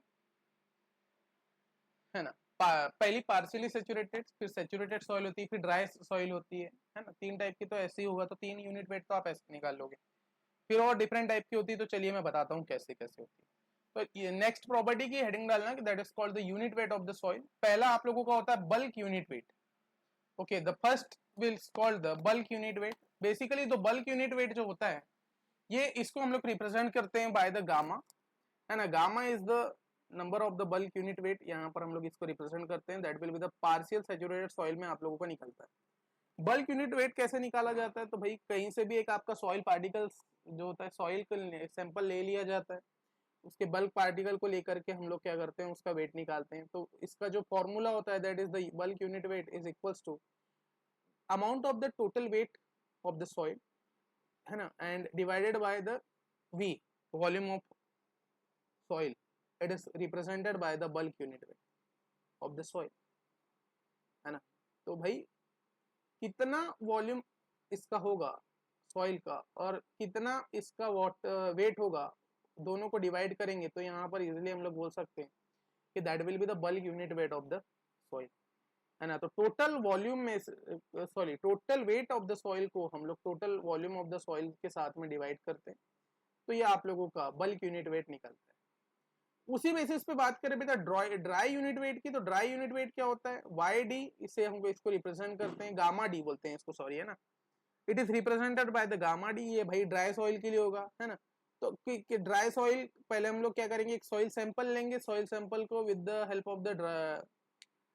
है ना, पहली पार्शियली सेचुरेटेड, फिर सेचुरेटेड सॉइल होती है, फिर ड्राई सॉइल होती है ना। 3 टाइप की तो ऐसे ही होगा, तो 3 यूनिट वेट तो आप ऐसे निकाल लोगे। फिर और डिफरेंट टाइप की होती है, तो चलिए मैं बताता हूँ कैसे कैसे होती है। तो नेक्स्ट प्रॉपर्टी की हेडिंग डालना कि that is called the unit weight of the soil. पहला आप लोगों का होता है bulk unit wait. Okay, the first will called the bulk unit wait. Basically the bulk unit wait जो होता है ये इसको हम लोग रिप्रेजेंट करते हैं बाय द गामा, है ना। Gamma is the number of the bulk unit wait, यहाँ पर हम लोग इसको रिप्रेजेंट करते हैं, that will be the partial saturated soil में आप लोगों को निकलता है। बल्क यूनिट वेट कैसे निकाला जाता है, तो भाई कहीं से भी एक आपका सॉइल पार्टिकल्स जो होता है, सॉइल का सैंपल ले लिया जाता है, उसके बल्क पार्टिकल को लेकर के हम लोग क्या करते हैं, उसका वेट निकालते हैं। तो इसका जो फॉर्मूला होता है, that is the bulk unit weight is equals to amount of the total weight of the soil, है ना, and divided by the V, volume of soil, it is represented by the bulk unit weight of the soil, है ना। तो भाई कितना वॉल्यूम इसका होगा सॉइल का और कितना इसका वेट होगा, दोनों को डिवाइड करेंगे तो यहाँ पर इजिली हम लोग बोल सकते हैं कि that will be the bulk unit weight of the soil, है ना। तो टोटल वॉल्यूम में sorry total weight of the soil को हम लोग total volume of the soil के साथ में डिवाइड करते हैं, तो ये आप लोगों का बल्क यूनिट वेट निकलता है। उसी बेसिस पे बात करें बेटा ड्राई यूनिट वेट की, तो ड्राई यूनिट वेट क्या होता है, वाई डी, इसे हमको इसको रिप्रेजेंट करते हैं, गामा डी बोलते हैं इसको, सॉरी, है ना। It is represented by the gamma D, ये भाई ड्राई सॉइल के लिए होगा, है ना। तो कि ड्राई सॉइल, पहले हम लोग क्या करेंगे, एक सॉइल सैंपल लेंगे, सॉइल सैंपल को with the help of the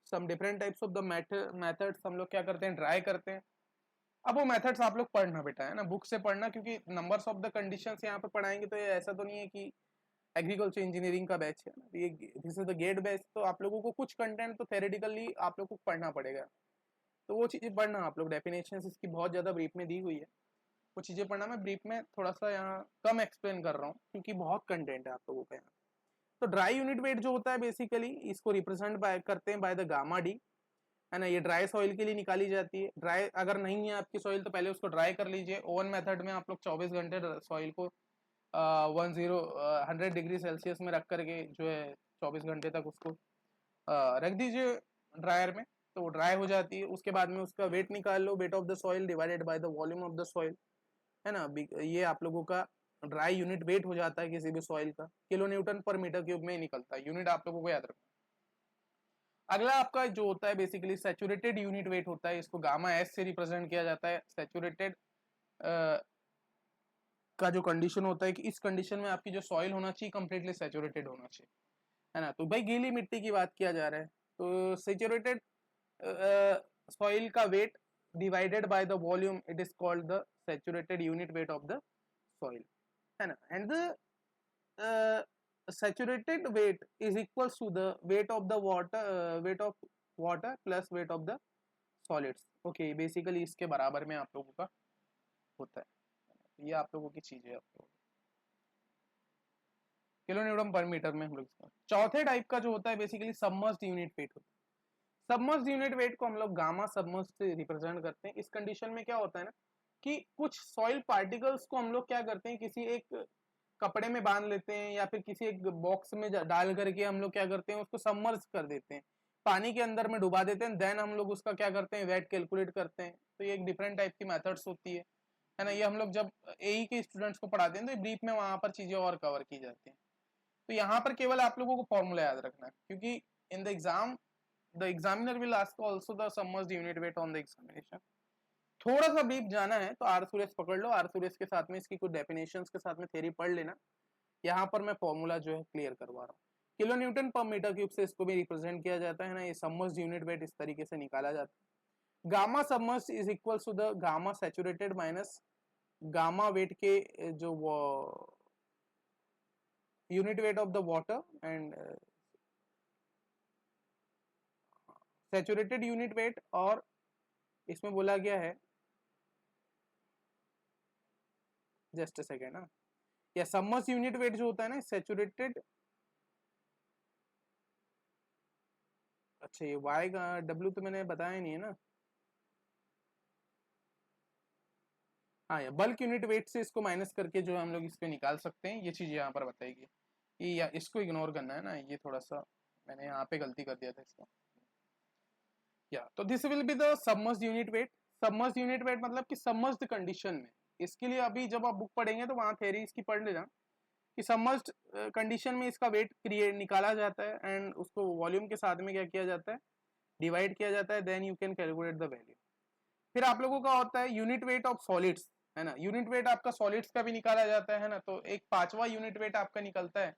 some different types of the methods हम लोग क्या करते हैं, ड्राई करते हैं। अब वो मेथड्स आप लोग पढ़ना बेटा, है ना, बुक से पढ़ना, क्योंकि नंबर्स ऑफ द कंडीशंस यहाँ पे पढ़ाएंगे, तो ये ऐसा तो नहीं है कि एग्रीकल्चर इंजीनियरिंग का बैच है ना, ये this is the GATE batch, तो आप लोगों को कुछ कंटेंट तो थेरेटिकली आप लोग को पढ़ना पड़ेगा, तो वो चीज़ें पढ़ना आप लोग। डेफिनेशन इसकी बहुत ज़्यादा ब्रीफ में दी हुई है, वो चीज़ें पढ़ना। मैं ब्रीफ में थोड़ा सा यहाँ कम एक्सप्लेन कर रहा हूँ क्योंकि बहुत कंटेंट है आप लोगों का यहाँ। तो ड्राई यूनिट वेट जो होता है बेसिकली इसको रिप्रेजेंट करते हैं बाय द गामा डी, है ना। ये ड्राई सॉइल के लिए निकाली जाती है। ड्राई अगर नहीं है आपकी सॉइल तो पहले उसको ड्राई कर लीजिए। ओवन मेथड में आप लोग 24 घंटे सॉइल को 100 डिग्री सेल्सियस में रख करके जो है 24 घंटे तक उसको रख दीजिए ड्रायर में, तो वो ड्राई हो जाती है। उसके बाद में उसका वेट निकाल लो, weight of the soil divided by the volume of the soil, है ना। ये आप लोगों का ड्राई यूनिट वेट हो जाता है किसी भी सॉइल का, किलो न्यूटन पर मीटर क्यूब में निकलता है। यूनिट आप लोगों को याद रखना। अगला आपका जो होता है बेसिकली सैचुरेटेड यूनिट वेट होता है, इसको गामा एस से रिप्रेजेंट किया जाता है। सैचुरेटेड का जो कंडीशन होता है कि इस कंडीशन में आपकी जो सॉइल होना चाहिए कंप्लीटली सैचुरेटेड होना चाहिए, है ना। तो भाई गीली मिट्टी की बात किया जा रहा है, तो सैचुरेटेड सॉइल का weight divided by the volume, it is called the saturated unit weight of the soil, है ना। And the saturated weight is equals to the weight of the water plus weight of the solids. okay, basically इसके बराबर में आप लोगों का होता है। ये आप लोगों की चीज है, आप लोगों किलो न्यूटन पर मीटर में हम लोग इसका। चौथे टाइप का जो होता है बेसिकली सबमर्ज्ड यूनिट वेट होता है। सबमर्ज्ड यूनिट वेट को हम लोग गामा सबमर्ज्ड से रिप्रेजेंट करते हैं। इस कंडीशन में क्या होता है ना कि कुछ सॉइल पार्टिकल्स को हम लोग क्या करते हैं, किसी एक कपड़े में बांध लेते हैं या फिर किसी एक बॉक्स में डाल करके हम लोग क्या करते हैं, उसको सबमर्ज कर देते हैं, पानी के अंदर में डुबा देते हैं। देन हम लोग उसका क्या करते हैं, वेट कैलकुलेट करते हैं। तो ये एक डिफरेंट टाइप की मेथड्स होती है ना। ये हम लोग जब एई के स्टूडेंट्स को पढ़ाते हैं तो ब्रीफ में वहां पर चीजें और कवर की जाती हैं। तो यहाँ पर केवल आप लोगों को फॉर्मूला याद रखना है, क्योंकि in the exam the examiner will ask also the submerged unit weight on the examination. थोड़ा सा ब्रीफ जाना है तो आर सुरेश पकड़ लो, आर सुरेश के साथ में इसकी कुछ डेफिनेशंस के साथ में थ्योरी पढ़ लेना। यहाँ पर मैं फॉर्मूला जो है क्लियर करवा रहा हूँ। किलो न्यूटन पर मीटर क्यूब से इसको भी रिप्रेजेंट किया जाता है ना। ये सबमर्ज्ड यूनिट वेट इस तरीके से निकाला जाता है। Gamma submerged is equal to the gamma saturated minus gamma weight के जो unit weight of the water and saturated unit weight, और इसमें बोला गया है जस्ट अ सेकेंड ना, या सबमर्ज्ड यूनिट वेट जो होता है ना सैचुरेटेड, अच्छा ये वाई का डब्ल्यू तो मैंने बताया नहीं है ना। हाँ, या बल्क यूनिट वेट से इसको माइनस करके जो हम लोग इस पे निकाल सकते हैं, ये चीज यहाँ पर बताएगी। ये या इसको इग्नोर करना है ना, ये थोड़ा सा मैंने यहाँ पे गलती कर दिया था इसका। या तो this will be the submerged unit weight. Submerged unit weight मतलब कि सबमर्ज्ड कंडीशन में। इसके लिए अभी जब आप बुक पढ़ेंगे तो वहाँ थ्योरी इसकी पढ़ लेना कि सबमर्ज्ड कंडीशन में इसका वेट क्रिएट निकाला जाता है एंड उसको वॉल्यूम के साथ में क्या किया जाता है, डिवाइड किया जाता है। Then you can calculate the value. फिर आप लोगों का होता है यूनिट वेट ऑफ सॉलिड्स। है ना। यूनिट वेट आपका सॉलिड्स का भी निकाला जाता है ना, तो एक पांचवा यूनिट वेट आपका निकलता है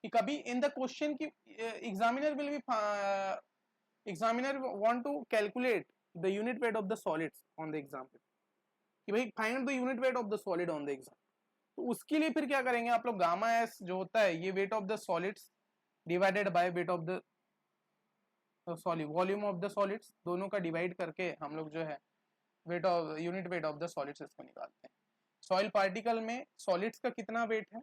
कि कभी इन द क्वेश्चन की examiner will be examiner want to calculate the unit weight of the solids on the example, कि भाई find the unit weight of the solid on the exam. तो उसके लिए फिर क्या करेंगे आप लोग, गामा एस जो होता है ये wait of the solids divided by weight of the sorry volume of the solids, दोनों का डिवाइड करके हम लोग जो है weight of unit weight of the solids इसको निकालते हैं। सॉइल पार्टिकल में सॉलिड्स का कितना वेट है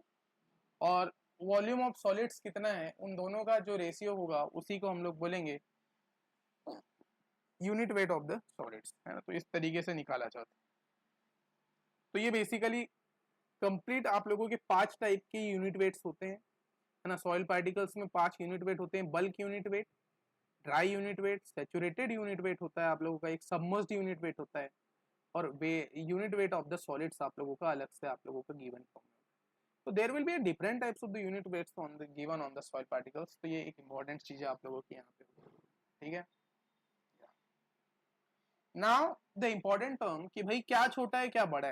और वॉल्यूम ऑफ सॉलिड्स कितना है, उन दोनों का जो रेशियो होगा उसी को हम लोग बोलेंगे unit weight of the solids, है ना। तो इस तरीके से निकाला जाता है। तो ये बेसिकली कंप्लीट आप लोगों के 5 टाइप के यूनिट वेट्स होते हैं, है ना। सॉइल पार्टिकल्स में 5 यूनिट वेट होते हैं, bulk unit wait, dry unit weight, saturated unit weight होता है आप लोगों का, एक सबमर्ज्ड यूनिट वेट होता है, और unit weight of the solids आप लोगों का अलग से आप लोगों का गिवन फॉर्म है। तो there will be different types of the unit weights on the given on the soil particles. तो ये एक इंपॉर्टेंट चीज है आप लोगों की यहाँ पे, ठीक है। नाउ द इम्पोर्टेंट टर्म कि भाई क्या छोटा है क्या बड़ा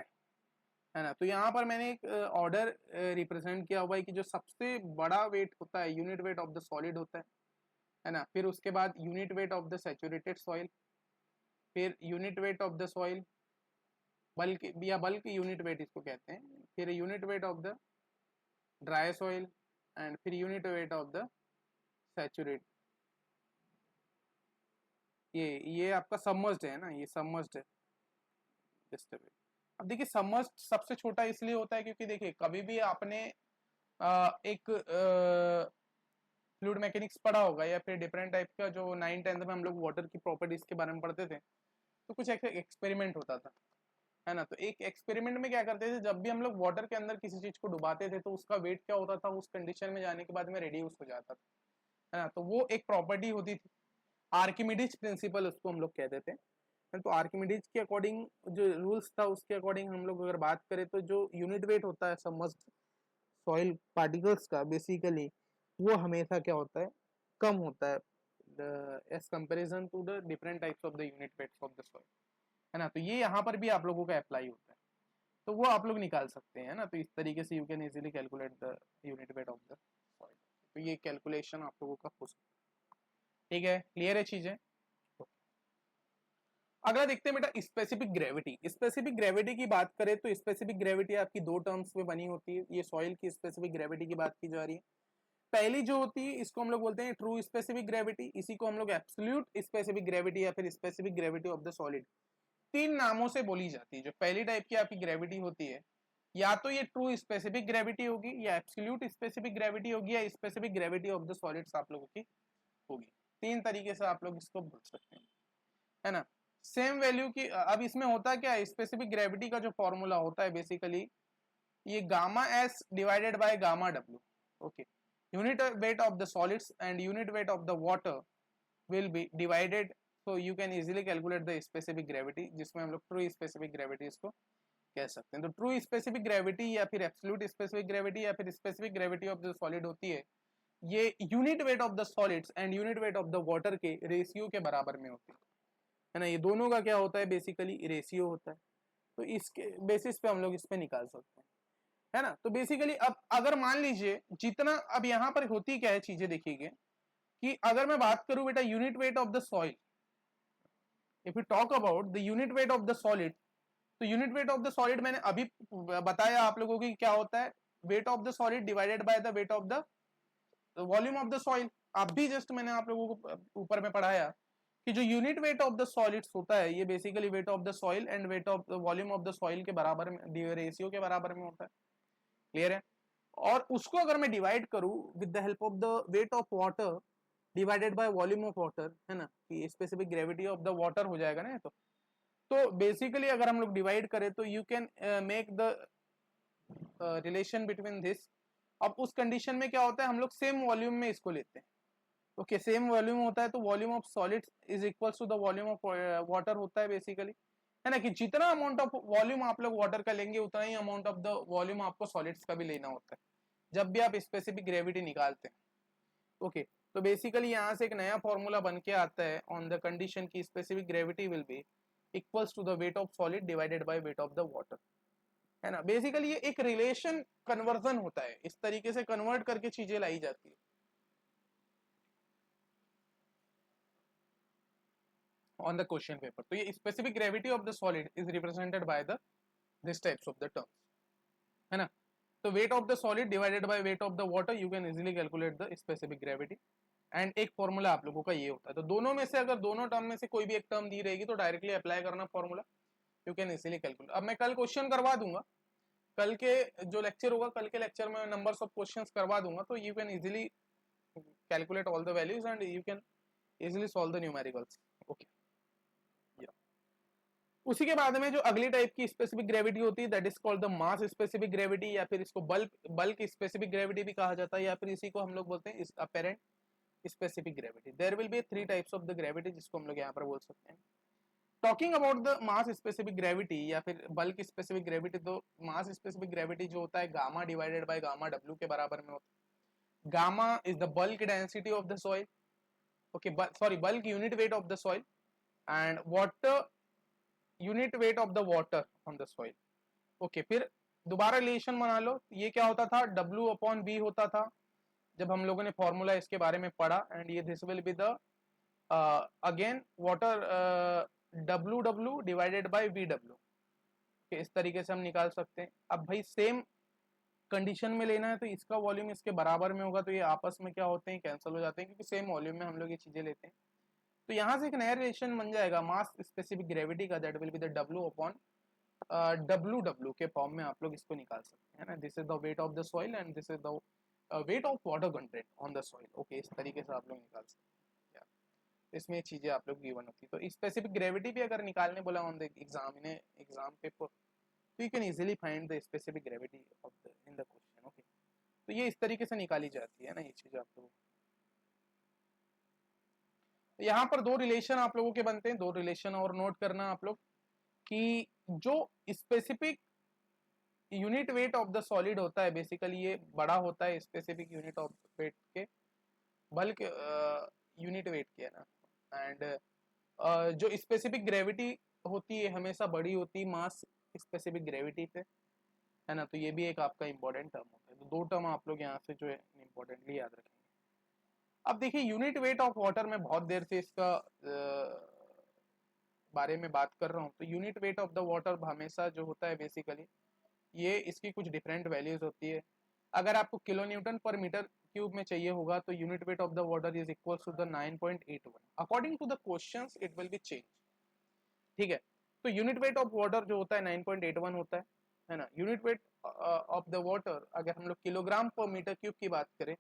है ना। तो यहाँ पर मैंने एक ऑर्डर रिप्रेजेंट किया हुआ है कि जो सबसे बड़ा वेट होता है unit weight of the solid होता है ना। फिर उसके बाद unit weight of the saturated soil, फिर unit weight of the soil bulk या बल्क यूनिट वेट इसको कहते हैं, फिर unit weight of the dry soil and फिर unit weight of the saturate. ये आपका सबमर्ज्ड है ना, ये सबमर्ज्ड है जस्ट। अब देखिए सबमर्ज्ड सबसे छोटा इसलिए होता है क्योंकि देखिए कभी भी आपने एक फ्लूइड मैकेनिक्स पढ़ा होगा या फिर डिफरेंट टाइप का जो 9th-10th में हम लोग वाटर की प्रॉपर्टीज के बारे में पढ़ते थे, तो कुछ एक एक्सपेरिमेंट होता था, है ना। तो एक एक्सपेरिमेंट में क्या करते थे, जब भी हम लोग वाटर के अंदर किसी चीज को डुबाते थे तो उसका वेट क्या होता था, उस कंडीशन में जाने के बाद में रिड्यूस हो जाता था, है ना। तो वो एक प्रॉपर्टी होती थी, आर्किमिडीज प्रिंसिपल उसको हम लोग कहते थे। तो आर्किमिडीज के अकॉर्डिंग जो रूल्स था उसके अकॉर्डिंग हम लोग अगर बात करें तो जो यूनिट वेट होता है सबमर्ज्ड सॉइल पार्टिकल्स का बेसिकली वो हमेशा क्या होता है, कम होता है as comparison to the different types of the unit weights of the soil, है ना। तो ये यहाँ पर भी आप लोगों का अप्लाई होता है, तो वो आप लोग निकाल सकते हैं ना। तो इस तरीके से you can easily calculate the unit weight of the soil. तो ये कैलकुलेशन आप लोगों का हो सकता है, ठीक है। क्लियर है चीजें। अगला देखते हैं बेटा स्पेसिफिक ग्रेविटी। स्पेसिफिक ग्रेविटी की बात करें तो स्पेसिफिक ग्रेविटी आपकी 2 टर्म्स में बनी होती है। ये सॉइल की स्पेसिफिक ग्रेविटी की बात की जा रही है। पहली जो होती है इसको हम लोग बोलते हैं ट्रू स्पेसिफिक ग्रेविटी, इसी को हम लोग एब्सोल्यूट स्पेसिफिक ग्रेविटी या फिर specific gravity of the solid, 3 नामों से बोली जाती है। जो पहली टाइप की आपकी ग्रेविटी होती है, या तो ये ट्रू स्पेसिफिक ग्रेविटी होगी, या एब्सोल्यूट स्पेसिफिक ग्रेविटी होगी, या specific gravity of the solids आप लोगों की होगी। 3 तरीके से आप लोग इसको बोल सकते हैं, है ना। सेम वैल्यू की अब इसमें होता क्या है, स्पेसिफिक ग्रेविटी का जो फॉर्मूला होता है बेसिकली ये gamma S divided by gamma W. Okay, unit weight of the solids and unit weight of the water will B divided, so you can easily calculate the specific gravity, जिसमें हम लोग ट्रू स्पेसिफिक ग्रेविटी इसको कह सकते हैं। तो ट्रू स्पेसिफिक ग्रेविटी या फिर एब्सोल्यूट स्पेसिफिक ग्रेविटी या फिर specific gravity of the solid होती है, ये unit weight of the solids and unit weight of the water के रेशियो के बराबर में होती है ना। ये दोनों का क्या होता है बेसिकली रेशियो होता है। तो इसके बेसिस पे हम लोग इस पे निकाल सकते हैं, है ना। तो बेसिकली अब अगर मान लीजिए जितना, अब यहाँ पर होती क्या है चीजें देखिए कि अगर मैं बात करूं बेटा unit weight of the soil, if you talk about the unit weight of the solid, तो unit weight of the solid मैंने अभी बताया आप लोगों को क्या होता है, weight of the solid divided by the weight of the volume of the soil. अब भी जस्ट मैंने आप लोगों को ऊपर में पढ़ाया कि जो unit weight of the solids होता है ये basically wait of the soil and wait of the volume of the soil के बराबर में, रेशियो के बराबर में होता है। क्लियर है। और उसको अगर मैं डिवाइड करूं with the help of the weight of water divided by volume of water, है ना, कि specific gravity of the water हो जाएगा ना। तो बेसिकली अगर हम लोग डिवाइड करें तो you can make the relation between this. अब उस कंडीशन में क्या होता है, हम लोग सेम वॉल्यूम में इसको लेते हैं। ओके, सेम वॉल्यूम होता है तो volume of solids is equals to the volume of water होता है बेसिकली, है ना। कि जितना अमाउंट ऑफ वॉल्यूम आप लोग वाटर का लेंगे उतना ही अमाउंट ऑफ द वॉल्यूम आपको सॉलिड्स का भी लेना होता है जब भी आप स्पेसिफिक ग्रेविटी निकालते हैं। ओके, तो बेसिकली यहाँ से एक नया फॉर्मूला बन के आता है ऑन द कंडीशन की specific gravity will be equals to the weight of solid divided by weight of the water. है ना। बेसिकली ये एक रिलेशन कन्वर्जन होता है, इस तरीके से कन्वर्ट करके चीजें लाई जाती है ऑन द क्वेश्चन पेपर। तो ये specific gravity of the solid is represented by the this types of the terms, है ना। तो wait of the solid divided by weight of the water, you can easily calculate the specific gravity. And एक फॉर्मूला आप लोगों का ये होता है, तो दोनों में से अगर दोनों टर्म में से कोई भी एक टर्म दी रहेगी तो डायरेक्टली अप्लाई करना formula, you can easily calculate. अब मैं कल क्वेश्चन करवा दूंगा, कल के जो लेक्चर होगा, कल के लेक्चर में नंबर्स ऑफ क्वेश्चंस करवा दूंगा, तो you can easily calculate all the values and you can easily solve the numericals. Okay, उसी के बाद में जो अगली टाइप की स्पेसिफिक ग्रेविटी होती है that is called the mass specific gravity, या फिर इसको बल्क स्पेसिफिक ग्रेविटी भी कहा जाता है, या फिर इसी को हम लोग बोलते हैं apparent specific gravity. There will be 3 types of the gravity जिसको हम लोग यहाँ पर बोल सकते हैं। Talking about the mass specific gravity या फिर बल्क स्पेसिफिक ग्रेविटी, तो मास स्पेसिफिक ग्रेविटी जो होता है gamma divided by gamma W के बराबर में होता है। Gamma is the bulk density of the soil, okay sorry bulk unit weight of the soil, and water unit weight of the water on the soil. Okay, फिर दोबारा रिलेशन बना लो, ये क्या होता था, W अपॉन बी होता था जब हम लोगों ने फॉर्मूला इसके बारे में पढ़ा, एंड ये this will be the again water W divided by VW, इस तरीके से हम निकाल सकते हैं। अब भाई सेम कंडीशन में लेना है तो इसका वॉल्यूम इसके बराबर में होगा, तो ये आपस में क्या होते हैं, कैंसिल हो जाते हैं, क्योंकि सेम वॉल्यूम में हम लोग ये चीजें लेते हैं। तो यहाँ से एक नया रिलेशन बन जाएगा मास स्पेसिफिक ग्रेविटी का, that will be the W upon W के फॉर्म में आप लोग इसको निकाल सकते हैं ना। This is the weight of the soil and this is the weight of water content on the soil. Okay, इस तरीके से आप लोग निकाल सकते हैं, इसमें चीजें आप लोग गिवन होती है। तो स्पेसिफिक ग्रेविटी भी अगर निकालने बोला ऑन द एग्जाम पेपर, तो you can easily find the specific gravity of the in the question. Okay, तो ये इस तरीके से निकाली जाती है ना ये चीज आप लोग। यहाँ पर 2 रिलेशन आप लोगों के बनते हैं, 2 रिलेशन और नोट करना आप लोग कि जो specific unit weight of the solid होता है, बेसिकली ये बड़ा होता है स्पेसिफिक यूनिट ऑफ वेट के, बल्क यूनिट वेट के, है ना। एंड जो स्पेसिफिक ग्रेविटी होती है हमेशा बड़ी होती है मास स्पेसिफिक ग्रेविटी से, है ना। तो ये भी एक आपका इंपॉर्टेंट टर्म होता है, तो 2 टर्म आप लोग यहाँ से जो है इंपॉर्टेंटली याद रखेंगे। अब देखिए यूनिट वेट ऑफ वाटर में बहुत देर से इसका बारे में बात कर रहा हूँ। तो unit weight of the water हमेशा जो होता है बेसिकली ये इसकी कुछ डिफरेंट वैल्यूज होती है। अगर आपको किलो न्यूटन पर मीटर क्यूब में चाहिए होगा तो unit weight of the water is equal to the 9.81। According to the questions it will be change, ठीक है। तो यूनिट वेट ऑफ वाटर जो होता है 9.81 होता है ना। Unit weight of the water अगर हम लोग किलोग्राम पर मीटर क्यूब की बात करें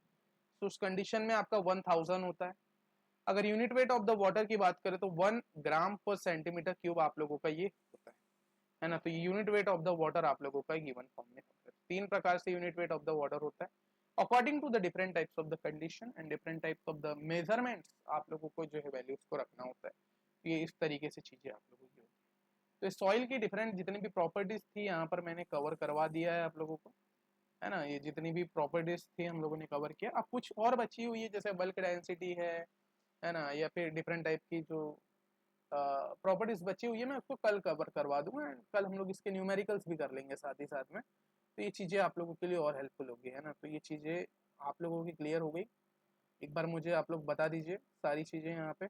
तो उस कंडीशन में आपका 1000 होता है। अगर unit weight of the water की बात करें तो 1 ग्राम पर सेंटीमीटर क्यूब आप लोगों का ये होता है ना। तो unit weight of the water आप लोगों का गिवन फॉर्म में होता है। 3 प्रकार से unit weight of the water होता है according to the different types of the condition and different types of the measurements आप लोगों को जो है वैल्यूज को रखना होता है। ये इस तरीके से चीजें आप लोगों की होती है। तो सॉइल की डिफरेंट जितनी भी प्रॉपर्टीज थी यहाँ पर मैंने कवर करवा दिया है आप लोगों को, है ना। ये जितनी भी प्रॉपर्टीज थी हम लोगों ने कवर किया। अब कुछ और बची हुई है जैसे बल्क डेंसिटी है ना, या फिर डिफरेंट टाइप की जो प्रॉपर्टीज बची हुई है मैं उसको कल कवर करवा दूंगा। कल हम लोग इसके न्यूमेरिकल्स भी कर लेंगे साथ ही साथ में, तो ये चीज़ें आप लोगों के लिए और हेल्पफुल होगी, है ना। तो ये चीज़ें आप लोगों की क्लियर हो गई, एक बार मुझे आप लोग बता दीजिए सारी चीज़ें यहाँ पे।